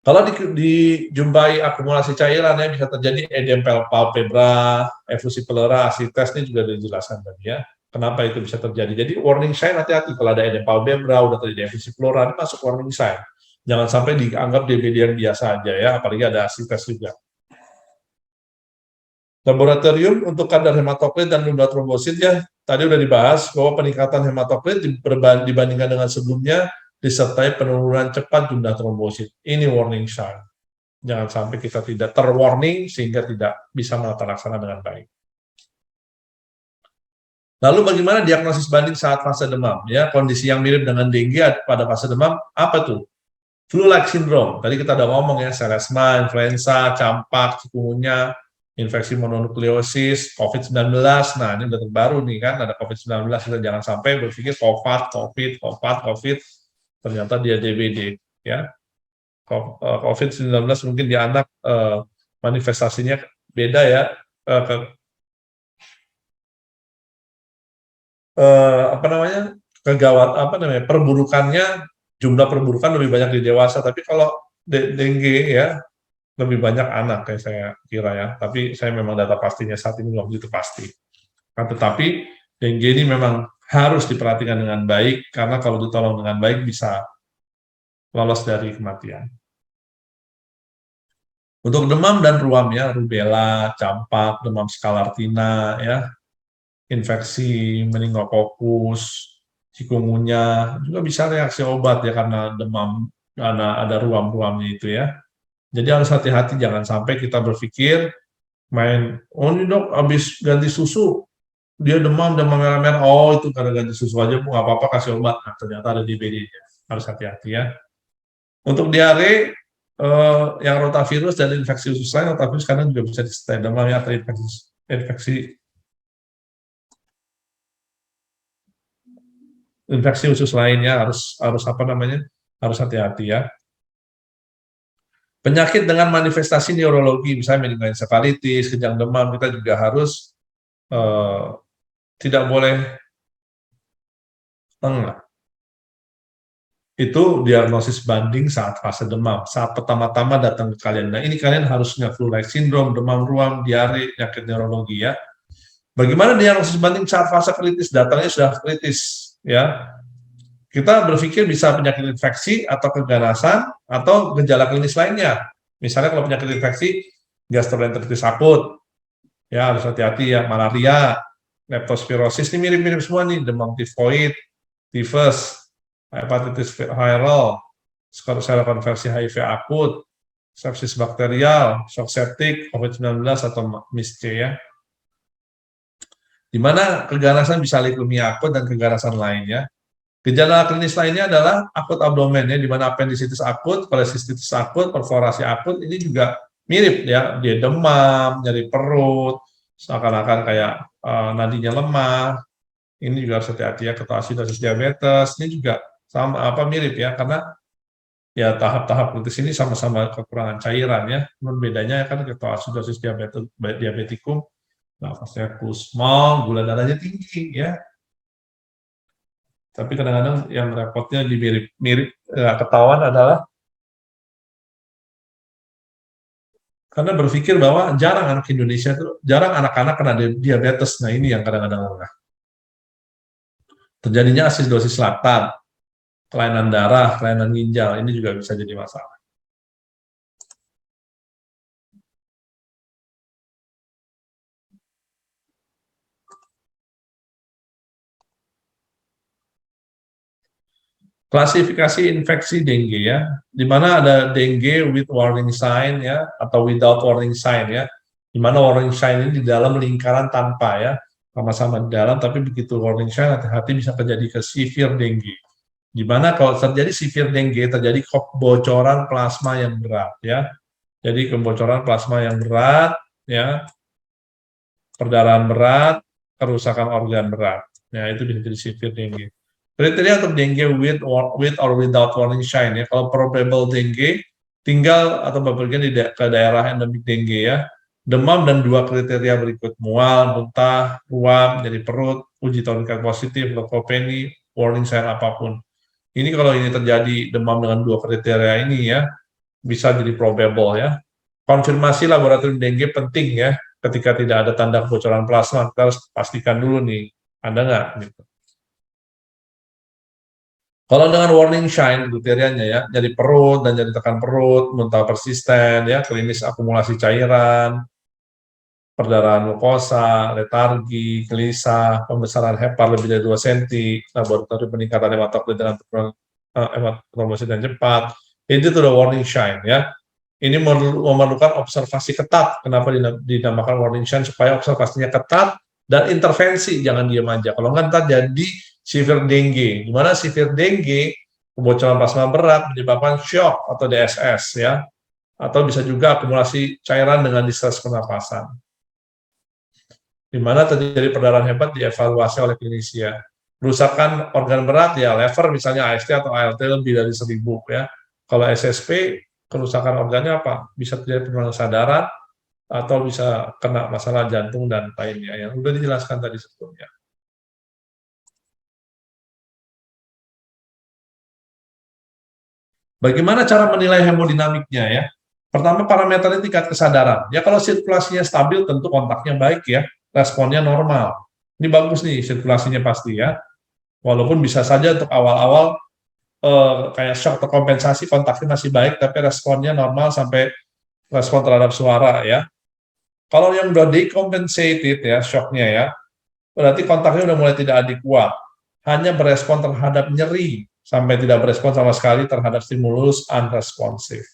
Kalau dijumpai akumulasi cairan ya, bisa terjadi edem palpebra, efusi pleura, asites, ini juga dijelaskan tadi ya. Kenapa itu bisa terjadi? Jadi warning sign, hati-hati kalau ada edem palpebra, udah terjadi efusi pleura, ini masuk warning sign. Jangan sampai dianggap DBD yang biasa aja ya, apalagi ada asites juga. Laboratorium untuk kadar hematokrit dan jumlah trombosit ya, tadi udah dibahas bahwa peningkatan hematokrit dibandingkan dengan sebelumnya disertai penurunan cepat jumlah trombosit. Ini warning sign. Jangan sampai kita tidak terwarning sehingga tidak bisa menata laksana dengan baik. Lalu bagaimana diagnosis banding saat fase demam? Ya, kondisi yang mirip dengan dengue pada fase demam apa tuh? Flu-like syndrome, tadi kita udah ngomong ya, selesma, influenza, campak, cikungunya, infeksi mononukleosis, COVID-19, nah ini udah terbaru nih kan, ada COVID-19, kita jangan sampai berpikir COVID, ternyata dia DBD, ya. COVID-19 mungkin di anak manifestasinya beda ya. Perburukannya, jumlah perburukan lebih banyak di dewasa, tapi kalau dengue ya lebih banyak anak kayak saya kira ya, tapi saya memang data pastinya saat ini belum begitu pasti. Nah, tetapi dengue ini memang harus diperhatikan dengan baik, karena kalau ditolong dengan baik bisa lolos dari kematian. Untuk demam dan ruam ya, rubella, campak, demam skalartina ya, infeksi meningokokus, chikungunya juga bisa reaksi obat ya karena demam, karena ada ruam-ruamnya itu ya. Jadi harus hati-hati, jangan sampai kita berpikir oh ini dok habis ganti susu dia demam merah-merah, oh itu karena ganti susu aja nggak apa-apa kasih obat, nah, ternyata ada DBD-nya, harus hati-hati ya. Untuk diare yang rotavirus dan infeksi usus lain, rotavirus kadang juga bisa disertai demam ya, atau infeksi usus lainnya harus harus hati-hati ya. Penyakit dengan manifestasi neurologi, misalnya meningoencephalitis, kejang demam, kita juga harus tidak boleh lengah. Itu diagnosis banding saat fase demam, saat pertama-tama datang ke kalian. Nah, ini kalian harusnya flu-like syndrome, demam ruam, diare, penyakit neurologi ya. Bagaimana diagnosis banding saat fase kritis? Datangnya sudah kritis ya. Kita berpikir bisa penyakit infeksi atau keganasan atau gejala klinis lainnya. Misalnya kalau penyakit infeksi, gastroenteritis akut, ya harus hati-hati ya, malaria, leptospirosis, ini mirip-mirip semua nih, demam tifoid, tifus, hepatitis viral, serokonversi HIV akut, sepsis bakterial, shock septik, COVID-19 atau MIS-C ya. Di mana keganasan bisa leukemia akut dan keganasan lainnya. Gejala klinis lainnya adalah akut abdomen ya, di mana appendicitis akut, kolesistitis akut, perforasi akut, ini juga mirip ya, dia demam, nyeri perut, seakan-akan kayak nadinya lemah. Ini juga harus hati-hati ya, ketoasidosis diabetes, ini juga sama mirip ya, karena ya tahap-tahap kritis ini sama-sama kekurangan cairan ya. Namun bedanya kan ketoasidosis diabetikum, nafasnya kusmol, gula darahnya tinggi ya. Tapi kadang-kadang yang repotnya di mirip ketahuan adalah karena berpikir bahwa jarang anak Indonesia itu, jarang anak-anak kena diabetes. Nah ini yang kadang-kadang lengah. Terjadinya asidosis laktat, kelainan darah, kelainan ginjal, ini juga bisa jadi masalah. Klasifikasi infeksi dengue ya, di mana ada dengue with warning sign ya, atau without warning sign ya, di mana warning sign ini di dalam lingkaran tanpa ya, sama-sama di dalam, tapi begitu warning sign hati-hati bisa terjadi ke severe dengue. Di mana kalau terjadi severe dengue terjadi kebocoran plasma yang berat ya, jadi kebocoran plasma yang berat ya, perdarahan berat, kerusakan organ berat, ya itu bisa jadi severe dengue. Kriteria untuk dengue with or without warning sign ya. Kalau probable dengue, tinggal atau bepergian ke daerah endemik dengue ya. Demam dan 2 kriteria berikut, mual, muntah, ruam, nyeri perut, uji tonikat positif, leukopenia, warning sign apapun. Ini kalau ini terjadi demam dengan 2 kriteria ini ya, bisa jadi probable ya. Konfirmasi laboratorium dengue penting ya. Ketika tidak ada tanda kebocoran plasma, kita harus pastikan dulu nih, ada nggak gitu. Kalau dengan warning sign kriterianya ya, nyeri perut dan nyeri tekan perut, muntah persisten ya, klinis akumulasi cairan, perdarahan mukosa, letargi, gelisah, pembesaran hepar lebih dari 2 cm, laboratorium peningkatan hematokrit dengan hematokromatosis yang cepat, itu sudah warning sign ya. Ini memerlukan observasi ketat. Kenapa dinamakan warning sign? Supaya observasinya ketat dan intervensi, jangan diam aja. Kalau nggak jadi severe dengue, di mana severe dengue kebocoran plasma berat menyebabkan shock atau DSS ya, atau bisa juga akumulasi cairan dengan distress pernapasan. Di mana terjadi perdarahan hebat dievaluasi oleh klinisi ya. Kerusakan organ berat ya, lever misalnya AST atau ALT lebih dari 1000 ya. Kalau SSP kerusakan organnya apa? Bisa terjadi penurunan kesadaran, atau bisa kena masalah jantung dan lainnya yang sudah dijelaskan tadi sebelumnya. Bagaimana cara menilai hemodinamiknya ya? Pertama, parameternya tingkat kesadaran. Ya kalau sirkulasinya stabil tentu kontaknya baik ya, responnya normal. Ini bagus nih sirkulasinya pasti ya. Walaupun bisa saja untuk awal-awal kayak shock terkompensasi kontaknya masih baik, tapi responnya normal sampai respon terhadap suara ya. Kalau yang udah decompensated ya shocknya ya, berarti kontaknya udah mulai tidak adekuat, hanya berespon terhadap nyeri sampai tidak berespon sama sekali terhadap stimulus unresponsive.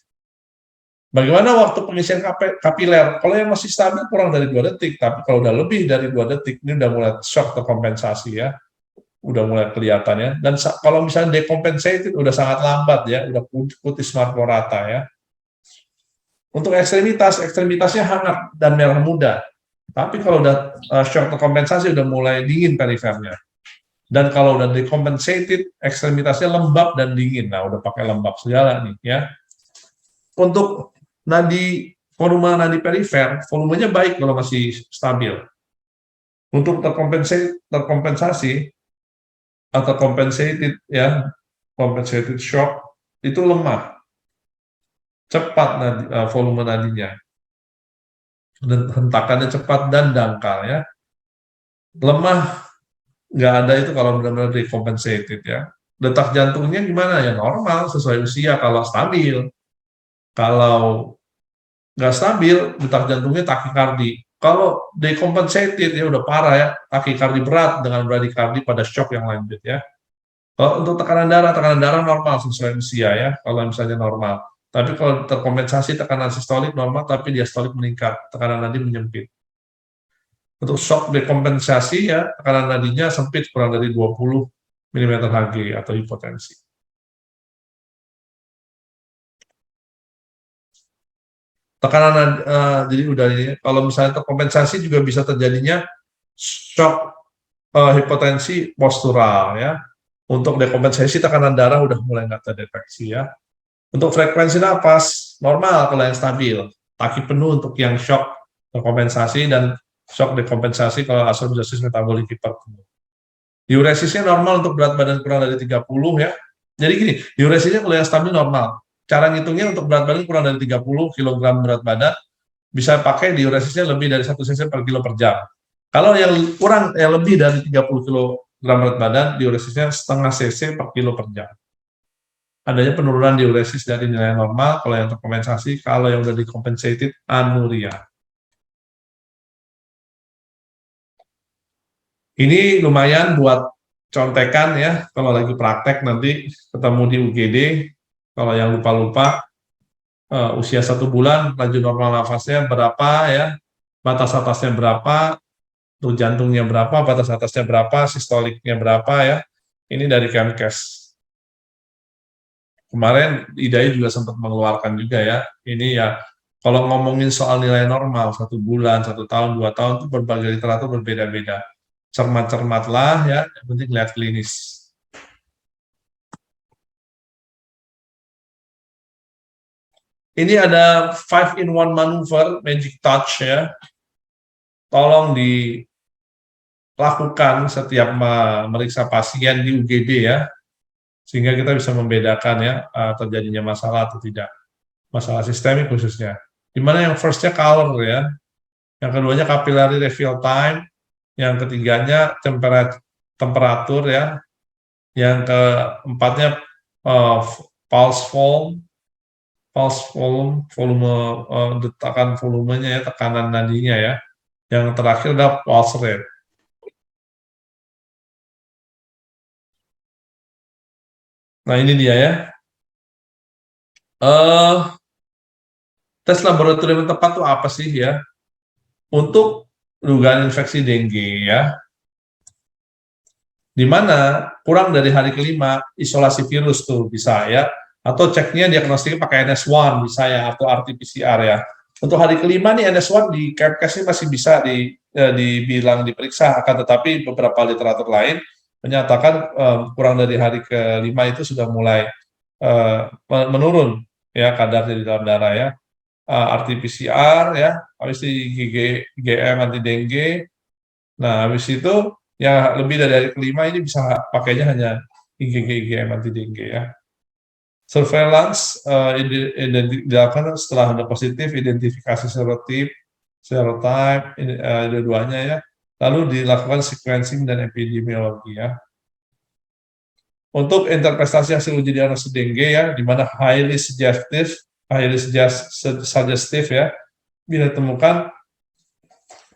Bagaimana waktu pengisian kapiler? Kalau yang masih stabil kurang dari 2 detik, tapi kalau udah lebih dari 2 detik, ini udah mulai shock terkompensasi ya, udah mulai kelihatan ya. Dan kalau misalnya decompensated udah sangat lambat ya, udah putih smart rata ya. Untuk ekstremitasnya hangat dan merah muda. Tapi kalau udah shock terkompensasi udah mulai dingin perifernya. Dan kalau udah decompensated, ekstremitasnya lembab dan dingin. Nah, udah pakai lembab segala nih ya. Untuk volume nadi perifer, volumenya baik kalau masih stabil. Untuk terkompensasi atau compensated ya, compensated shock itu lemah, cepat volume nadinya, dan hentakannya cepat dan dangkal ya. Lemah nggak ada itu kalau benar-benar decompensated ya. Detak jantungnya gimana ya, normal sesuai usia kalau stabil. Kalau nggak stabil, detak jantungnya takikardi. Kalau decompensated ya udah parah ya, takikardi berat dengan bradikardi pada shock yang lanjut ya. Kalau untuk tekanan darah normal sesuai usia ya, kalau misalnya normal. Tapi kalau terkompensasi tekanan sistolik normal, tapi diastolik meningkat, tekanan nadi menyempit. Untuk shock dekompensasi ya, tekanan nadinya sempit kurang dari 20 mm Hg atau hipotensi. Tekanan jadi udah ini, kalau misalnya terkompensasi juga bisa terjadinya shock hipotensi postural ya. Untuk dekompensasi tekanan darah udah mulai nggak terdeteksi ya. Untuk frekuensi napas normal kalau yang stabil, taki penuh untuk yang shock terkompensasi dan shock dekompensasi kalau astrodosis metabolik hiperpenuh. Diuresisnya normal untuk berat badan kurang dari 30 ya. Jadi gini, diuresisnya kalau yang stabil normal. Cara ngitungnya untuk berat badan kurang dari 30 kg berat badan, bisa pakai diuresisnya lebih dari 1 cc per kilo per jam. Kalau yang lebih dari 30 kg berat badan, diuresisnya setengah cc per kilo per jam. Adanya penurunan diuresis dari nilai normal kalau yang terkompensasi, kalau yang sudah decompensated anuria. Ini lumayan buat contekan ya, kalau lagi praktek nanti ketemu di UGD, kalau yang lupa-lupa, usia 1 bulan, laju normal nafasnya berapa ya, batas atasnya berapa, tuh jantungnya berapa, batas atasnya berapa, sistoliknya berapa ya, ini dari Kemkes. Kemarin IDAI juga sempat mengeluarkan juga ya, ini ya, kalau ngomongin soal nilai normal, 1 bulan, 1 tahun, 2 tahun, itu berbagai literatur berbeda-beda. Cermat-cermatlah ya, yang penting lihat klinis. Ini ada 5-in-1 manuver, magic touch ya. Tolong dilakukan setiap meriksa pasien di UGD ya, sehingga kita bisa membedakan ya terjadinya masalah atau tidak. Masalah sistemik khususnya. Dimana yang first-nya color ya, yang keduanya capillary refill time, yang ketiganya temperatur ya, yang keempatnya pulse volume detakan volumenya ya, tekanan nadinya ya. Yang terakhir adalah pulse rate. Nah ini dia ya. Tes laboratorium yang tepat itu apa sih ya? Untuk dugaan infeksi dengue ya, di mana kurang dari hari kelima isolasi virus tuh bisa ya, atau ceknya diagnostiknya pakai NS1 bisa ya, atau RT-PCR ya. Untuk hari kelima nih NS1 di Kemkes ini masih bisa dibilang diperiksa, akan tetapi beberapa literatur lain menyatakan kurang dari hari kelima itu sudah mulai menurun ya kadarnya di dalam darah ya. RT-PCR ya, habis itu IgM anti dengue. Nah, habis itu ya lebih dari hari kelima ini bisa pakainya hanya IgM anti dengue ya. Surveillance dilakukan setelah ada positif, identifikasi serotype, dua-duanya ya. Lalu dilakukan sequencing dan epidemiologi ya. Untuk interpretasi hasil uji diagnosis dengue ya, di mana highly suggestive ya, bila ditemukan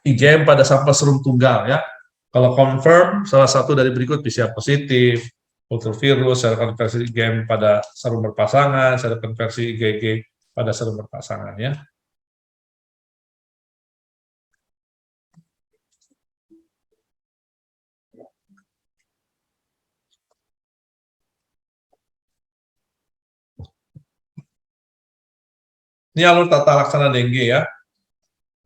IgM pada sampel serum tunggal ya. Kalau confirm, salah satu dari berikut PCR positif, kultur virus, secara konversi IgM pada serum berpasangan, secara konversi IgG pada serum berpasangan ya. Ini alur tata laksana dengue ya.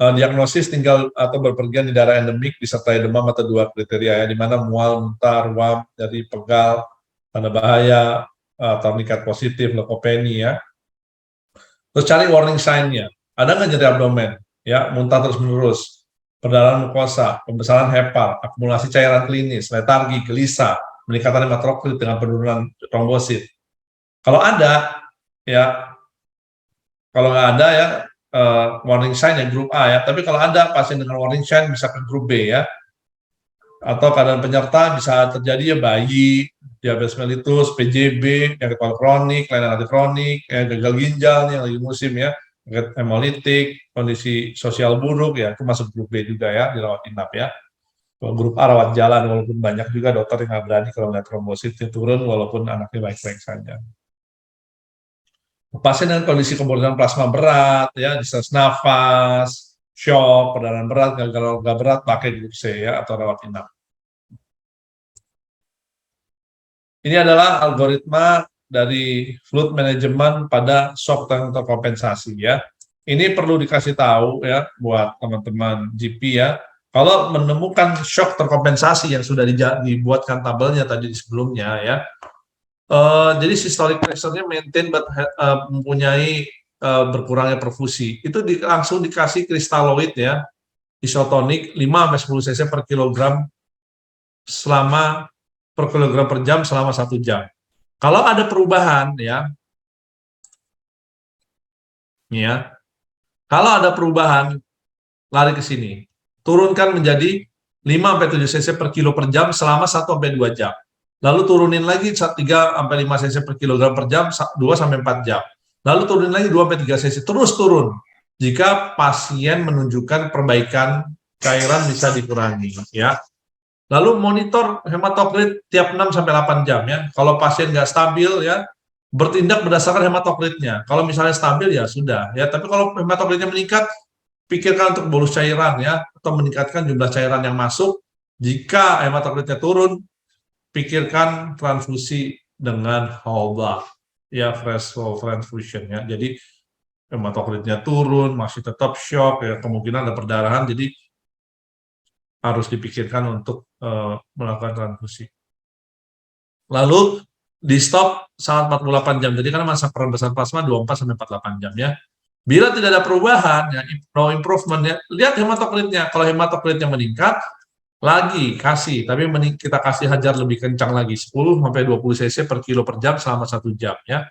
Diagnosis tinggal atau berpergian di daerah endemik disertai demam atau dua kriteria ya, di mana mual, muntah, ruam, nyeri, pegal, tanda bahaya, atau meningkat positif, leukopeni ya. Terus cari warning sign-nya. Ada nggak nyeri abdomen? Ya, muntah terus-menerus, perdarahan mukosa, pembesaran hepal, akumulasi cairan klinis, letargi, gelisah, peningkatan hematokrit dengan penurunan trombosit. Kalau ada, ya, kalau nggak ada ya, warning sign ya grup A ya. Tapi kalau ada pasien dengan warning sign bisa ke grup B ya. Atau keadaan penyerta bisa terjadi ya bayi, diabetes mellitus, PJB, yang kepala kronik, kelainan hati kronik, ya, gagal ginjal nih yang lagi musim ya, hemolitik, kondisi sosial buruk ya, itu masuk grup B juga ya, dirawat inap ya. Kalau grup A rawat jalan, walaupun banyak juga dokter yang nggak berani kalau melihat trombositnya turun walaupun anaknya baik-baik saja. Pasien dengan kondisi kebocoran plasma berat, ya, distress nafas, shock, perdarahan berat, gagal organ berat, pakai grup C ya, atau rawat inap. Ini adalah algoritma dari fluid management pada shock terkompensasi ya. Ini perlu dikasih tahu ya buat teman-teman GP ya. Kalau menemukan shock terkompensasi yang sudah dibuatkan tabelnya tadi di sebelumnya ya. Jadi systolic pressure-nya maintain but mempunyai berkurangnya perfusi. Itu langsung dikasih kristaloid ya, isotonik 5-10 cc per kilogram per kilogram per jam selama 1 jam. Kalau ada perubahan ya, kalau ada perubahan lari ke sini, turunkan menjadi 5-7 cc per kilo per jam selama 1-2 jam. Lalu turunin lagi 3-5 cc per kilogram per jam 2-4 jam. Lalu turunin lagi 2-3 cc, terus turun. Jika pasien menunjukkan perbaikan cairan bisa dikurangi ya. Lalu monitor hematokrit tiap 6-8 jam ya. Kalau pasien nggak stabil ya, bertindak berdasarkan hematokritnya. Kalau misalnya stabil ya sudah ya, tapi kalau hematokritnya meningkat, pikirkan untuk bolus cairan ya, atau meningkatkan jumlah cairan yang masuk. Jika hematokritnya turun, pikirkan transfusi dengan whole blood ya, fresh whole transfusion ya. Jadi hematokritnya turun, masih tetap shock ya, kemungkinan ada perdarahan, jadi harus dipikirkan untuk melakukan transfusi. Lalu di stop saat 48 jam. Jadi karena masa pembesaran plasma 24-48 jam ya. Bila tidak ada perubahan, ya, no improvement ya, lihat hematokritnya. Kalau hematokritnya meningkat, lagi kasih, tapi kita kasih hajar lebih kencang lagi, 10-20 cc per kilo per jam selama 1 jam ya.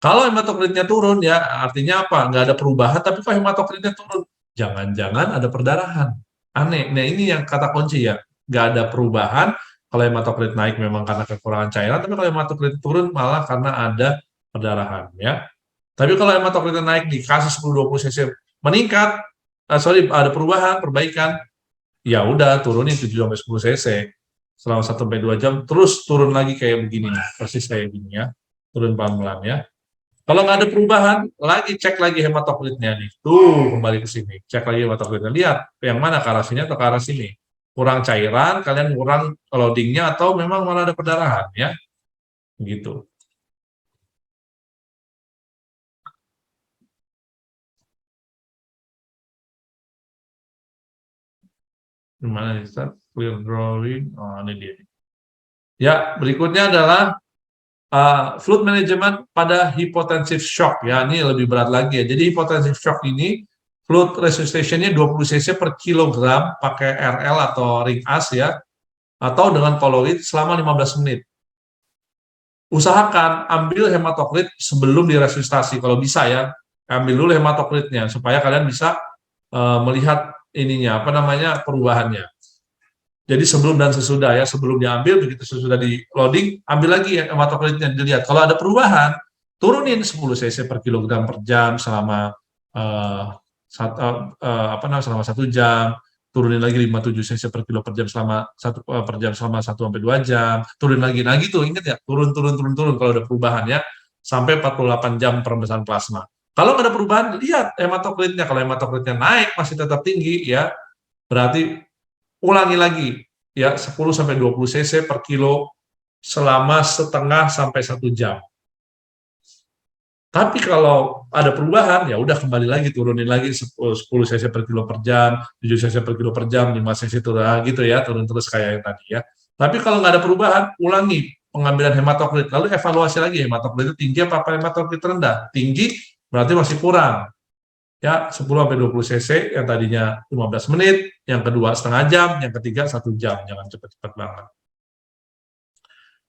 Kalau hematokritnya turun ya, artinya apa? Nggak ada perubahan, tapi kalau hematokritnya turun, jangan-jangan ada perdarahan. Aneh. Nah ini yang kata kunci ya, nggak ada perubahan. Kalau hematokrit naik memang karena kekurangan cairan, tapi kalau hematokrit turun malah karena ada perdarahan ya. Tapi kalau hematokritnya naik dikasih 10-20 cc meningkat, ada perubahan, perbaikan, ya udah turunin 7-10 cc selama 1-2 jam, terus turun lagi kayak begini, persis kayak gini ya, turun pelan-pelan ya. Kalau nggak ada perubahan, lagi cek lagi hematokritnya nih, tuh kembali ke sini, cek lagi hematokritnya, lihat yang mana ke arah sini atau ke arah sini, kurang cairan, kalian kurang loadingnya atau memang malah ada perdarahan ya, gitu. Gimana nih, start clear drawing? Oh, ini dia. Ya, berikutnya adalah Fluid management pada hypotensive shock ya, ini lebih berat lagi ya. Jadi hypotensive shock ini fluid resuscitation-nya 20 cc per kilogram pakai RL atau ring as ya, atau dengan koloid selama 15 menit. Usahakan ambil hematokrit sebelum diresusitasi kalau bisa ya. Ambil dulu hematokritnya supaya kalian bisa melihat ininya apa namanya perubahannya. Jadi sebelum dan sesudah ya, sebelum diambil, begitu sesudah di loading, ambil lagi ya hematokritnya dilihat. Kalau ada perubahan, turunin 10 cc per kilogram per jam selama selama 1 jam, turunin lagi 57 cc per kilo per jam selama 1 sampai 2 jam, turun lagi. Nah gitu, ingat ya, turun kalau ada perubahan ya, sampai 48 jam perembesan plasma. Kalau nggak ada perubahan, lihat hematokritnya. Kalau hematokritnya naik masih tetap tinggi ya, berarti ulangi lagi ya 10 sampai 20 cc per kilo selama setengah sampai 1 jam. Tapi kalau ada perubahan ya udah kembali lagi turunin lagi 10 cc per kilo per jam, 7 cc per kilo per jam, 5 cc turun gitu ya, turun terus kayak yang tadi ya. Tapi kalau nggak ada perubahan, ulangi pengambilan hematokrit, lalu evaluasi lagi hematokrit itu tinggi apa hematokrit rendah. Tinggi berarti masih kurang. Ya, 10 sampai 20 cc yang tadinya 15 menit, yang kedua setengah jam, yang ketiga 1 jam, jangan cepat-cepat banget.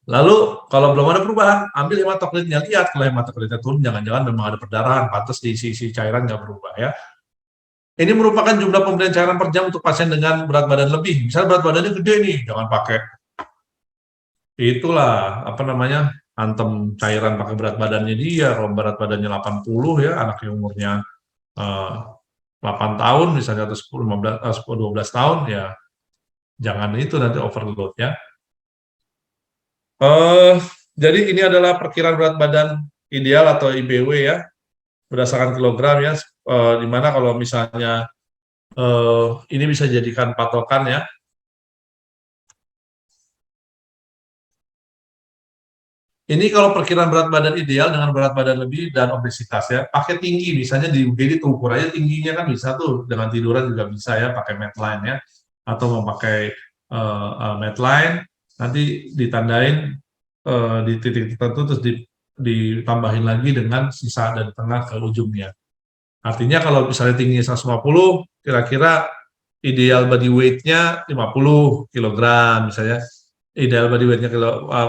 Lalu kalau belum ada perubahan, ambil hematokritnya, lihat kalau hematokritnya turun, jangan-jangan memang ada perdarahan, pantas di isi cairan nggak berubah ya. Ini merupakan jumlah pemberian cairan per jam untuk pasien dengan berat badan lebih. Misalnya berat badannya gede nih, jangan pakai itulah apa namanya antem cairan pakai berat badannya dia. Kalau berat badannya 80 ya, anak yang umurnya 8 tahun misalnya atau 12 tahun ya jangan itu nanti overload ya. Jadi ini adalah perkiraan berat badan ideal atau IBW ya berdasarkan kilogram ya, dimana kalau misalnya ini bisa jadikan patokan ya. Ini kalau perkiraan berat badan ideal dengan berat badan lebih dan obesitas ya, pakai tinggi, misalnya di UGD tuh ukur aja tingginya kan bisa tuh, dengan tiduran juga bisa ya, pakai Medline ya, atau memakai Medline, nanti ditandain di titik tertentu terus ditambahin lagi dengan sisa dari tengah ke ujungnya. Artinya kalau misalnya tingginya 150, kira-kira ideal body weight-nya 50 kg misalnya. Ideal body weight-nya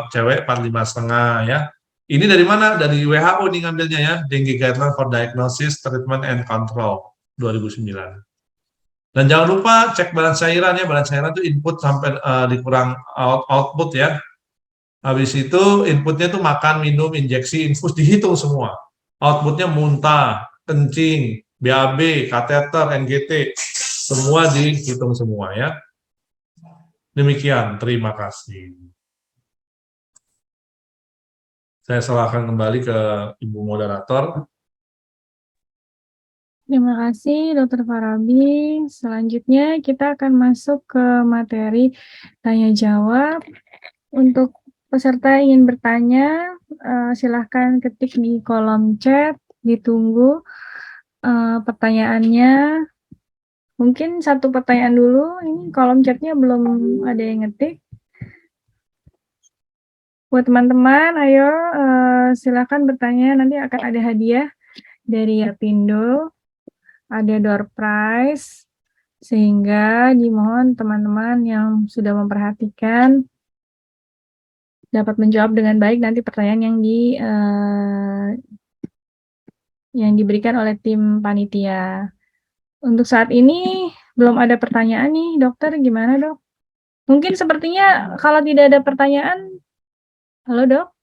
cewek 45,5 ya. Ini dari mana? Dari WHO nih ngambilnya ya, Dengue Guideline for Diagnosis, Treatment, and Control 2009. Dan jangan lupa cek balance cairan ya, balance cairan itu input sampai dikurang output ya. Habis itu inputnya itu makan, minum, injeksi, infus, dihitung semua. Outputnya muntah, kencing, BAB, kateter, NGT, semua dihitung semua ya. Demikian, terima kasih. Saya serahkan kembali ke Ibu Moderator. Terima kasih Dr. Farabi. Selanjutnya kita akan masuk ke materi tanya jawab. Untuk peserta yang ingin bertanya, silahkan ketik di kolom chat, ditunggu pertanyaannya. Mungkin satu pertanyaan dulu, ini kolom chatnya belum ada yang ngetik. Buat teman-teman, ayo silakan bertanya, nanti akan ada hadiah dari Yapindo, ada door prize, sehingga dimohon teman-teman yang sudah memperhatikan dapat menjawab dengan baik nanti pertanyaan yang diberikan oleh tim panitia. Untuk saat ini belum ada pertanyaan nih, dokter gimana dok? Mungkin sepertinya kalau tidak ada pertanyaan, halo dok?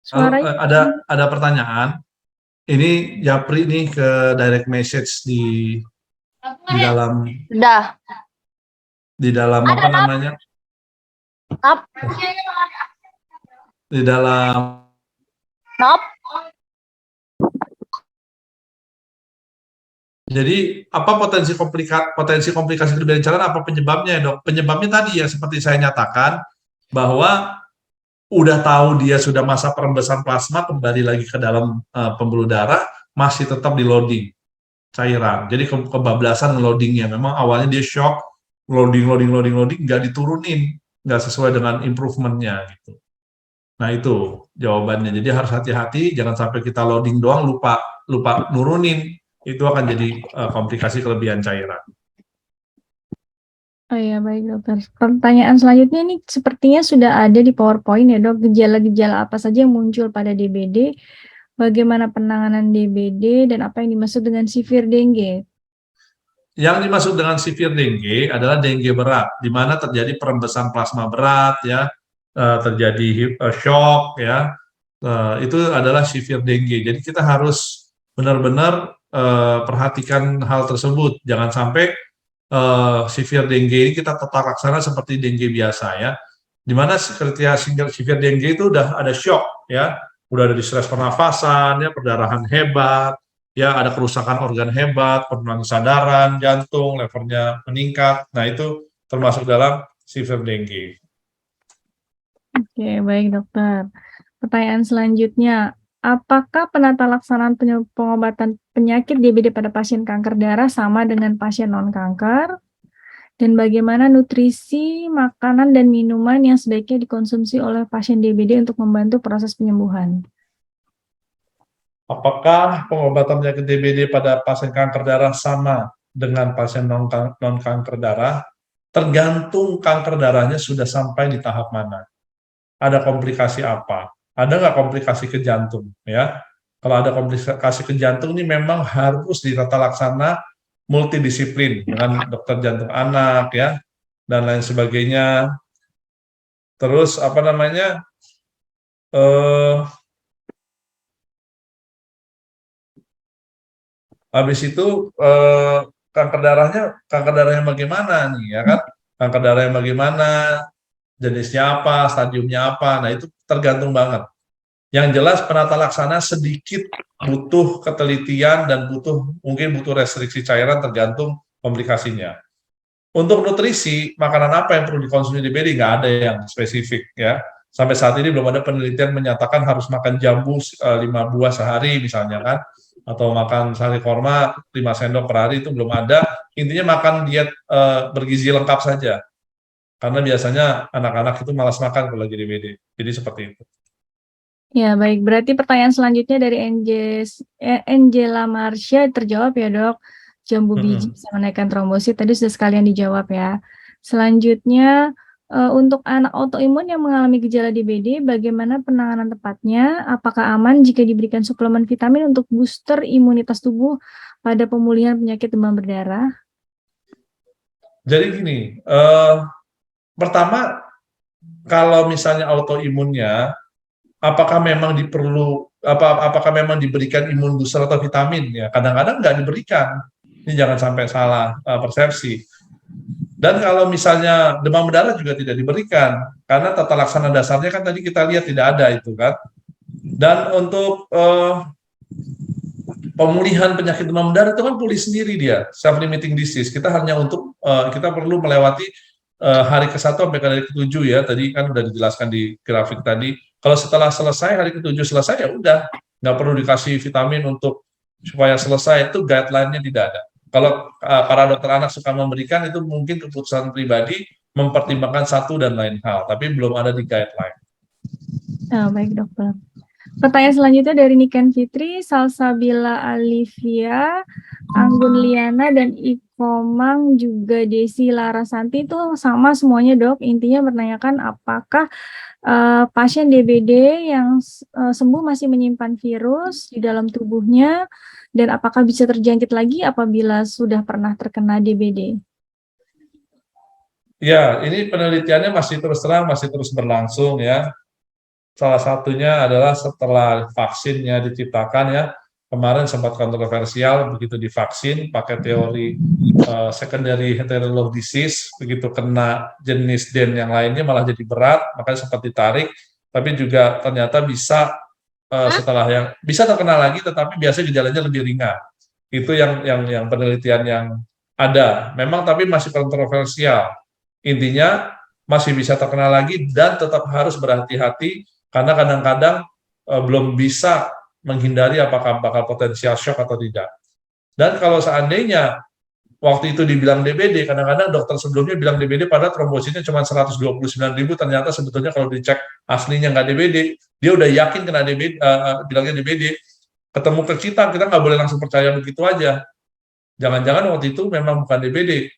Suaranya ada pertanyaan. Ini Japri nih ke direct message di dalam. Udah. Di dalam apa namanya? Di dalam. Jadi apa potensi komplikasi kelebihan cairan, apa penyebabnya ya dok? Penyebabnya tadi ya seperti saya nyatakan bahwa udah tahu dia sudah masa perembesan plasma, kembali lagi ke dalam pembuluh darah, masih tetap di loading cairan. Jadi kebablasan loadingnya. Memang awalnya dia shock, loading, nggak diturunin, nggak sesuai dengan improvementnya gitu. Nah, itu jawabannya. Jadi harus hati-hati, jangan sampai kita loading doang lupa nurunin. Itu akan jadi komplikasi kelebihan cairan. Oh iya, baik dokter. Pertanyaan selanjutnya ini sepertinya sudah ada di PowerPoint ya dok. Gejala-gejala apa saja yang muncul pada DBD? Bagaimana penanganan DBD dan apa yang dimaksud dengan severe dengue? Yang dimaksud dengan severe dengue adalah dengue berat, di mana terjadi perembesan plasma berat, ya, terjadi shock, ya, itu adalah severe dengue. Jadi kita harus benar-benar perhatikan hal tersebut. Jangan sampai severe dengue ini kita tata laksana seperti dengue biasa, ya. Di mana ketika severe dengue itu udah ada shock, ya, udah ada distress pernafasan, ya, perdarahan hebat, ya, ada kerusakan organ hebat, penurunan kesadaran, jantung, levelnya meningkat. Nah, itu termasuk dalam severe dengue. Oke, baik dokter. Pertanyaan selanjutnya, apakah penata laksanaan pengobatan penyakit DBD pada pasien kanker darah sama dengan pasien non-kanker? Dan bagaimana nutrisi, makanan, dan minuman yang sebaiknya dikonsumsi oleh pasien DBD untuk membantu proses penyembuhan? Apakah pengobatan penyakit DBD pada pasien kanker darah sama dengan pasien non-kanker darah? Tergantung kanker darahnya sudah sampai di tahap mana. Ada komplikasi apa? Ada nggak komplikasi ke jantung? Ya, kalau ada komplikasi ke jantung ini memang harus ditata laksana multidisiplin dengan dokter jantung anak, ya, dan lain sebagainya. Terus apa namanya? Habis itu kanker darahnya bagaimana nih, ya kan? Kanker darahnya bagaimana? Jenisnya apa? Stadiumnya apa? Nah, itu tergantung banget. Yang jelas penata laksana sedikit butuh ketelitian dan mungkin butuh restriksi cairan tergantung komplikasinya. Untuk nutrisi, makanan apa yang perlu dikonsumsi di DBD? Nggak ada yang spesifik, ya. Sampai saat ini belum ada penelitian menyatakan harus makan jambu 5 buah sehari misalnya, kan, atau makan sari korma 5 sendok per hari, itu belum ada. Intinya makan diet bergizi lengkap saja. Karena biasanya anak-anak itu malas makan kalau lagi DBD. Jadi seperti itu. Ya, baik. Berarti pertanyaan selanjutnya dari Angela Marsha terjawab ya, Dok. Jambu biji bisa menaikkan trombosit. Tadi sudah sekalian dijawab ya. Selanjutnya, untuk anak autoimun yang mengalami gejala DBD, bagaimana penanganan tepatnya? Apakah aman jika diberikan suplemen vitamin untuk booster imunitas tubuh pada pemulihan penyakit demam berdarah? Jadi gini, pertama, kalau misalnya autoimunnya, apakah memang diberikan imun booster atau vitamin? Ya, kadang-kadang nggak diberikan. Ini jangan sampai salah persepsi. Dan kalau misalnya demam berdarah juga tidak diberikan, karena tata laksana dasarnya kan tadi kita lihat tidak ada itu, kan. Dan untuk pemulihan penyakit demam berdarah itu kan pulih sendiri dia, self-limiting disease. Kita hanya kita perlu melewati hari ke-1 sampai ke hari ke-7, ya. Tadi kan udah dijelaskan di grafik tadi. Kalau setelah selesai, hari ke-7 selesai, ya udah, nggak perlu dikasih vitamin untuk supaya selesai. Itu guideline-nya tidak ada. Kalau para dokter anak suka memberikan, itu mungkin keputusan pribadi mempertimbangkan satu dan lain hal, tapi belum ada di guideline. Oh, baik dokter. Pertanyaan selanjutnya dari Niken Fitri, Salsabila Alivia, Anggun Liana, dan Ikomang juga Desi Larasanti itu sama semuanya, Dok. Intinya menanyakan apakah pasien DBD yang sembuh masih menyimpan virus di dalam tubuhnya dan apakah bisa terjangkit lagi apabila sudah pernah terkena DBD? Ya, ini penelitiannya masih terus berlangsung, ya. Salah satunya adalah setelah vaksinnya diciptakan, ya. Kemarin sempat kontroversial begitu divaksin pakai teori secondary heterolog disease, begitu kena jenis den yang lainnya malah jadi berat, makanya sempat ditarik, tapi juga ternyata bisa setelah yang bisa terkena lagi, tetapi biasanya gejalanya lebih ringan. Itu yang penelitian yang ada. Memang tapi masih kontroversial. Intinya masih bisa terkena lagi dan tetap harus berhati-hati karena kadang-kadang belum bisa menghindari apakah bakal potensial shock atau tidak. Dan kalau seandainya waktu itu dibilang DBD, kadang-kadang dokter sebelumnya bilang DBD pada trombositnya cuma 129.000, ternyata sebetulnya kalau dicek aslinya nggak DBD, dia udah yakin kena DBD, bilangnya DBD. Ketemu ke kita nggak boleh langsung percaya begitu aja. Jangan-jangan waktu itu memang bukan DBD.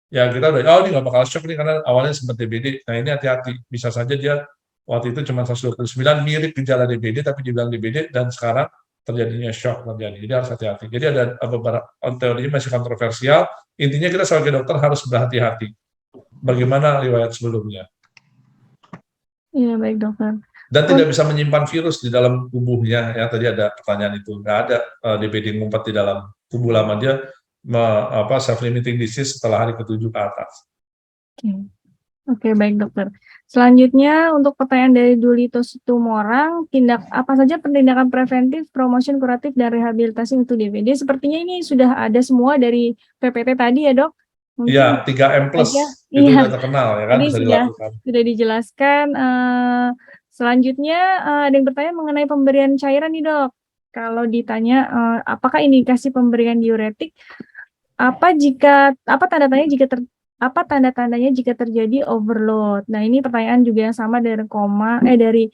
Ya kita udah, oh ini nggak bakal shock nih karena awalnya sempat DBD. Nah ini hati-hati, bisa saja dia waktu itu cuma 129, mirip gejala DBD tapi dibilang DBD, dan sekarang terjadinya shock terjadi. Jadi harus hati-hati. Jadi ada beberapa teorinya masih kontroversial. Intinya kita sebagai dokter harus berhati-hati. Bagaimana riwayat sebelumnya? Iya, baik dokter. Dan tidak bisa menyimpan virus di dalam tubuhnya. Ya tadi ada pertanyaan itu. Nggak ada DBD ngumpet di dalam tubuh lama, dia self-limiting disease setelah hari ke-7 ke atas. Oke, baik dokter. Selanjutnya untuk pertanyaan dari Dulito Situmorang, apa saja tindakan preventif, promotion, kuratif, dan rehabilitasi untuk DBD? Sepertinya ini sudah ada semua dari PPT tadi ya dok? Iya, 3M+, itu sudah terkenal ya kan, bisa dilakukan. Sudah dijelaskan. Selanjutnya ada yang bertanya mengenai pemberian cairan nih dok. Kalau ditanya apakah indikasi pemberian diuretik, apa tanda-tandanya jika terjadi overload? Nah, ini pertanyaan juga yang sama dari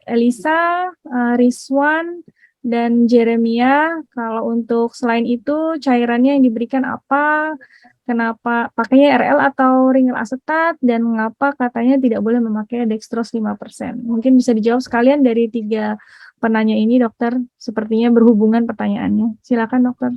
Elisa, Rizwan, dan Jeremia. Kalau untuk selain itu, cairannya yang diberikan apa? Kenapa pakainya RL atau ringel asetat? Dan mengapa katanya tidak boleh memakai dextrose 5%? Mungkin bisa dijawab sekalian dari 3 penanya ini, dokter. Sepertinya berhubungan pertanyaannya. Silakan, dokter.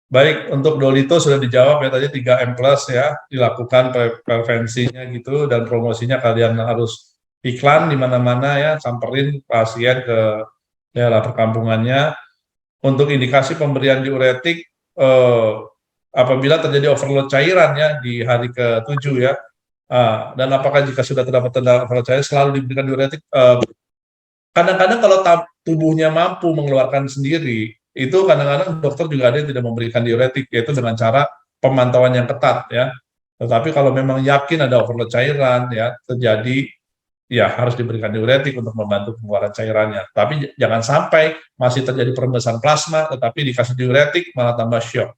Baik, untuk Dolito sudah dijawab ya tadi 3M+ ya, dilakukan prevensinya gitu, dan promosinya kalian harus iklan di mana-mana ya, samperin pasien ke daerah perkampungannya. Untuk indikasi pemberian diuretik, apabila terjadi overload cairan ya di hari ke-7 ya, dan apakah jika sudah terdapat tanda overload cairan selalu diberikan diuretik. Kadang-kadang kalau tubuhnya mampu mengeluarkan sendiri, itu kadang-kadang dokter juga ada yang tidak memberikan diuretik, yaitu dengan cara pemantauan yang ketat ya. Tetapi kalau memang yakin ada overload cairan ya terjadi, ya harus diberikan diuretik untuk membantu pengeluaran cairannya. Tapi jangan sampai masih terjadi perembesan plasma, tetapi dikasih diuretik malah tambah shock.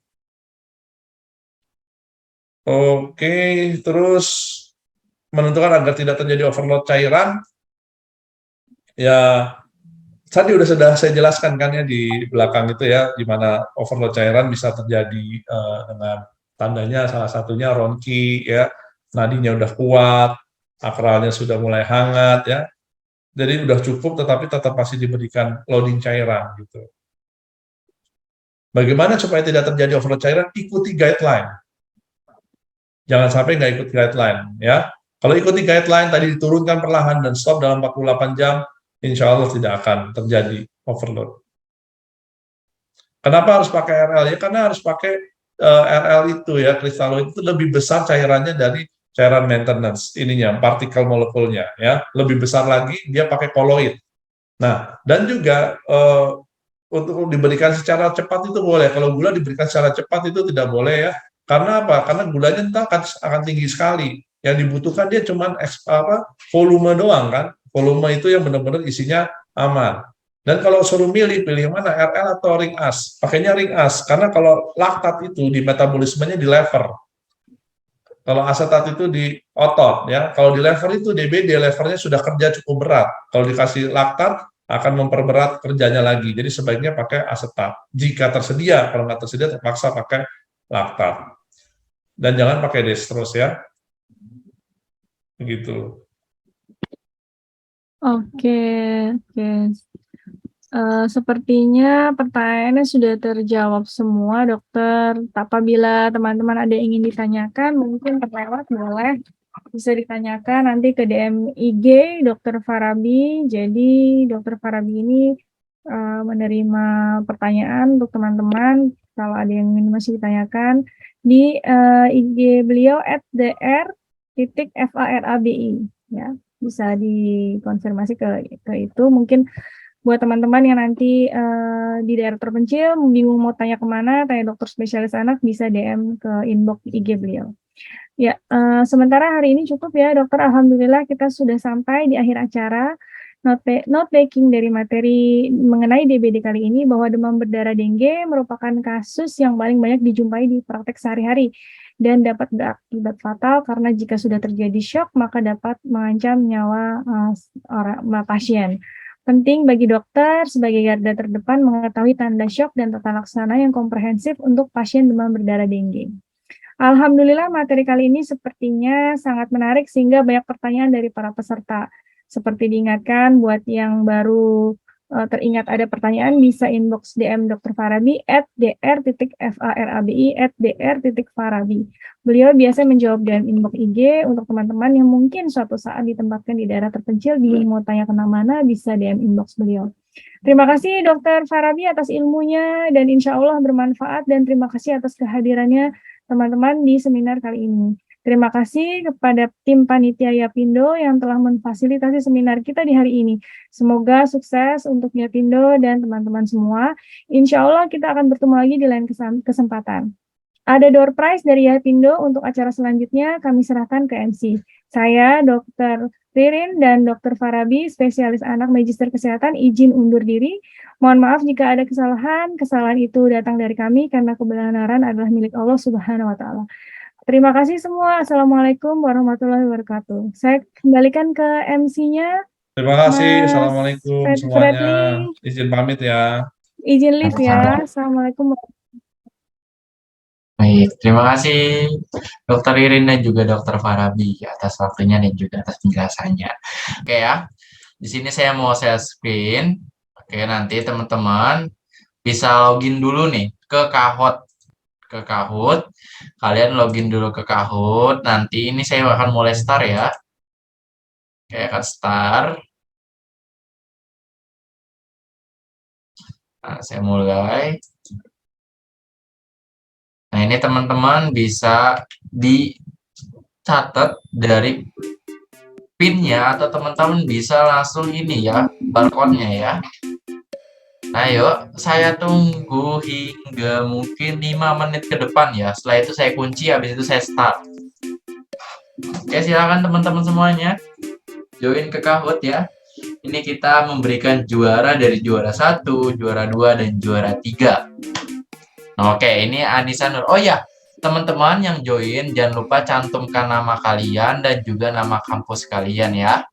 Oke, terus menentukan agar tidak terjadi overload cairan, ya tadi sudah saya jelaskan kan ya di belakang itu ya, di mana overload cairan bisa terjadi dengan tandanya salah satunya ronki ya, nadinya udah kuat, akralnya sudah mulai hangat ya, jadi udah cukup tetapi tetap masih diberikan loading cairan gitu. Bagaimana supaya tidak terjadi overload cairan? Ikuti guideline. Jangan sampai nggak ikut guideline ya. Kalau ikuti guideline tadi diturunkan perlahan dan stop dalam 48 jam, insya Allah tidak akan terjadi overload. Kenapa harus pakai RL? Ya karena harus pakai RL itu ya, kristaloid itu lebih besar cairannya dari cairan maintenance, ininya, partikel molekulnya ya, lebih besar lagi dia pakai koloid. Nah, dan juga untuk diberikan secara cepat itu boleh, kalau gula diberikan secara cepat itu tidak boleh ya, karena apa? Karena gulanya akan tinggi sekali, yang dibutuhkan dia cuma volume doang kan, volume itu yang benar-benar isinya aman. Dan kalau suruh pilih yang mana, RL atau ring as? Pakainya ring as, karena kalau laktat itu di metabolismenya di lever. Kalau asetat itu di otot ya. Kalau di lever itu DBD, levernya sudah kerja cukup berat. Kalau dikasih laktat akan memperberat kerjanya lagi. Jadi sebaiknya pakai asetat. Jika tersedia, kalau nggak tersedia terpaksa pakai laktat. Dan jangan pakai dextrose ya. Begitu. Oke. Sepertinya pertanyaannya sudah terjawab semua, dokter. Apabila teman-teman ada yang ingin ditanyakan, mungkin terlewat boleh bisa ditanyakan nanti ke DM IG Dr. Farabi. Jadi Dr. Farabi ini menerima pertanyaan untuk teman-teman. Kalau ada yang ingin masih ditanyakan di IG beliau @dr.farabi ya, bisa dikonfirmasi ke itu. Mungkin buat teman-teman yang nanti di daerah terpencil, bingung mau tanya kemana, tanya dokter spesialis anak, bisa DM ke inbox IG beliau. Ya, sementara hari ini cukup ya dokter, alhamdulillah kita sudah sampai di akhir acara. note taking dari materi mengenai DBD kali ini bahwa demam berdarah dengue merupakan kasus yang paling banyak dijumpai di praktek sehari-hari dan dapat berakibat fatal karena jika sudah terjadi shock maka dapat mengancam nyawa pasien. Penting bagi dokter sebagai garda terdepan mengetahui tanda shock dan tata laksana yang komprehensif untuk pasien demam berdarah dengue. Alhamdulillah materi kali ini sepertinya sangat menarik sehingga banyak pertanyaan dari para peserta. Seperti diingatkan buat yang baru teringat ada pertanyaan bisa inbox DM Dr. Farabi @dr.farabi@dr.farabi. Beliau biasa menjawab DM inbox IG untuk teman-teman yang mungkin suatu saat ditempatkan di daerah terpencil bingung mau tanya kemana bisa DM inbox beliau. Terima kasih Dr. Farabi atas ilmunya dan insya Allah bermanfaat dan terima kasih atas kehadirannya teman-teman di seminar kali ini. Terima kasih kepada tim panitia Yapindo yang telah memfasilitasi seminar kita di hari ini. Semoga sukses untuk Yapindo dan teman-teman semua. Insya Allah kita akan bertemu lagi di lain kesempatan. Ada door prize dari Yapindo untuk acara selanjutnya kami serahkan ke MC. Saya Dr. Ririn dan Dr. Farabi, spesialis anak Magister Kesehatan, izin undur diri. Mohon maaf jika ada kesalahan. Kesalahan itu datang dari kami karena kebenaran adalah milik Allah Subhanahu wa Ta'ala. Terima kasih semua. Assalamualaikum warahmatullahi wabarakatuh. Saya kembalikan ke MC-nya. Terima kasih. Mas Assalamualaikum semuanya. Izin pamit ya. Izin live ya. Assalamualaikum. Baik, terima kasih Dr. Irin dan juga Dr. Farabi atas waktunya dan juga atas penjelasannya. Oke ya, di sini saya mau screen. Oke, nanti teman-teman bisa login dulu nih ke Kahoot. Kalian login dulu ke Kahoot. Nanti ini saya akan mulai start ya. Oke, akan start. Nah, saya mulai. Nah, ini teman-teman bisa dicatat dari PIN-nya atau teman-teman bisa langsung ini ya, barcode-nya ya. Ayo, saya tunggu hingga mungkin 5 menit ke depan ya. Setelah itu saya kunci, habis itu saya start. Oke, silakan teman-teman semuanya join ke Kahoot ya. Ini kita memberikan juara dari juara 1, juara 2, dan juara 3. Oke, ini Anissa Nur. Oh ya, teman-teman yang join jangan lupa cantumkan nama kalian dan juga nama kampus kalian ya.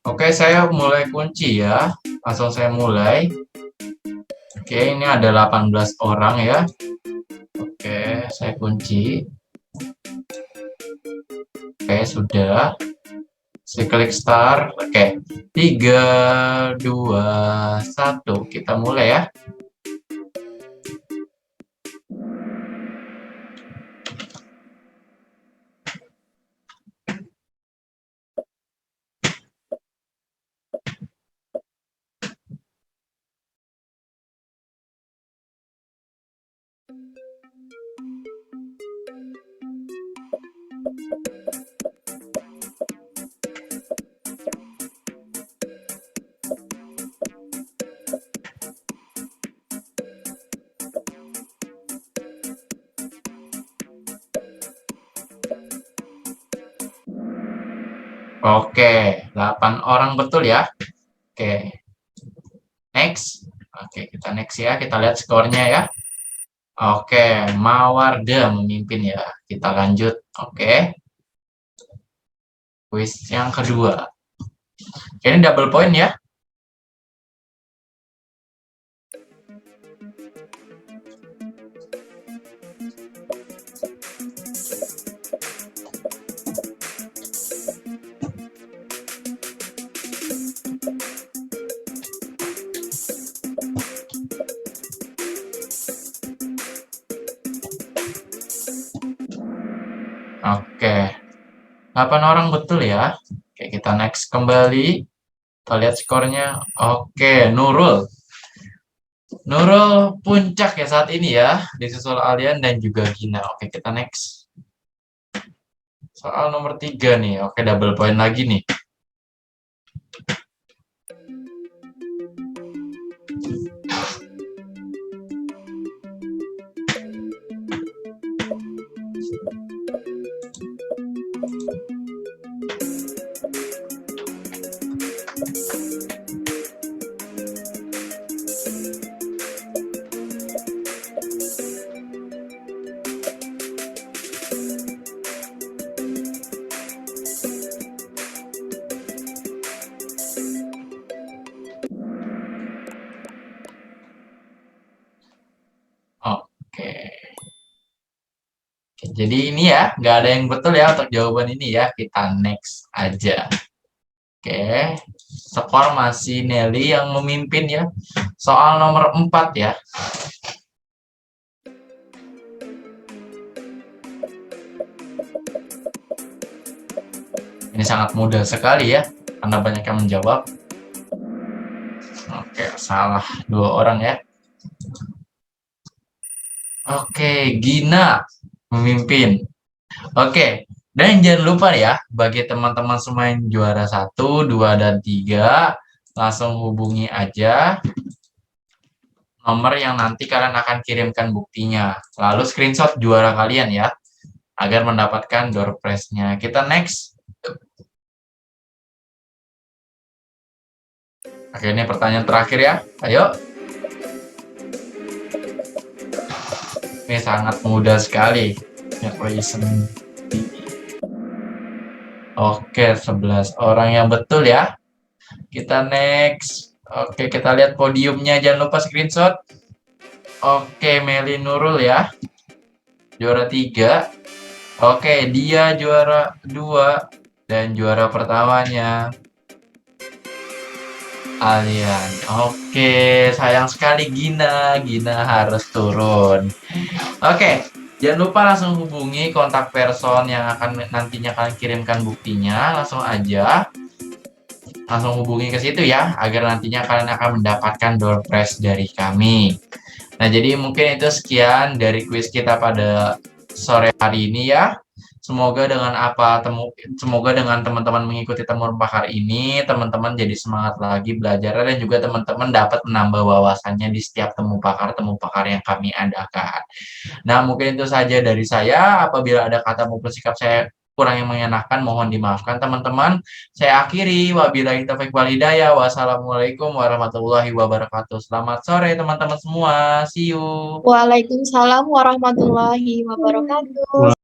Oke, saya mulai kunci ya. Langsung saya mulai. Oke, ini ada 18 orang ya. Oke, saya kunci. Oke, sudah. Saya klik start. Oke, 3, 2, 1. Kita mulai ya. Oke, 8 orang betul ya. Oke. Next. Oke, kita next ya. Kita lihat skornya ya. Oke, Mawarda memimpin ya. Kita lanjut. Oke. Quiz yang kedua. Oke, ini double point ya. Oke, 8 orang betul ya. Oke, kita next kembali. Kita lihat skornya. Oke, Nurul. Nurul puncak ya saat ini ya. Disusul Alian dan juga Gina. Oke, kita next. Soal nomor 3 nih. Oke, double point lagi nih. Jadi ini ya, nggak ada yang betul ya untuk jawaban ini ya. Kita next aja. Oke, skor masih Nelly yang memimpin ya. Soal nomor 4 ya. Ini sangat mudah sekali ya, karena banyak yang menjawab. Oke, salah 2 orang ya. Oke, Gina memimpin. Oke, dan jangan lupa ya, bagi teman-teman semua yang juara 1, 2, dan 3, langsung hubungi aja nomor yang nanti kalian akan kirimkan buktinya. Lalu screenshot juara kalian ya, agar mendapatkan door prize-nya. Kita next. Oke, ini pertanyaan terakhir ya. Ayo. Ini sangat mudah sekali. Oke, 11 orang yang betul ya. Kita next. Oke, kita lihat podiumnya. Jangan lupa screenshot. Oke, Meli Nurul ya. Juara 3. Oke, dia juara 2. Dan juara pertamanya Alian. Oke, sayang sekali Gina harus turun. Oke, jangan lupa langsung hubungi kontak person yang akan nantinya kalian kirimkan buktinya. Langsung aja, langsung hubungi ke situ ya, agar nantinya kalian akan mendapatkan door prize dari kami. Nah, jadi mungkin itu sekian dari kuis kita pada sore hari ini ya. Semoga dengan teman-teman mengikuti temu pakar ini, teman-teman jadi semangat lagi belajar dan juga teman-teman dapat menambah wawasannya di setiap temu pakar yang kami adakan. Nah, mungkin itu saja dari saya. Apabila ada kata maupun sikap saya kurang yang mengenakan, mohon dimaafkan teman-teman. Saya akhiri. Wabillahi taufiq wal hidayah. Wassalamualaikum warahmatullahi wabarakatuh. Selamat sore teman-teman semua. See you. Waalaikumsalam warahmatullahi wabarakatuh.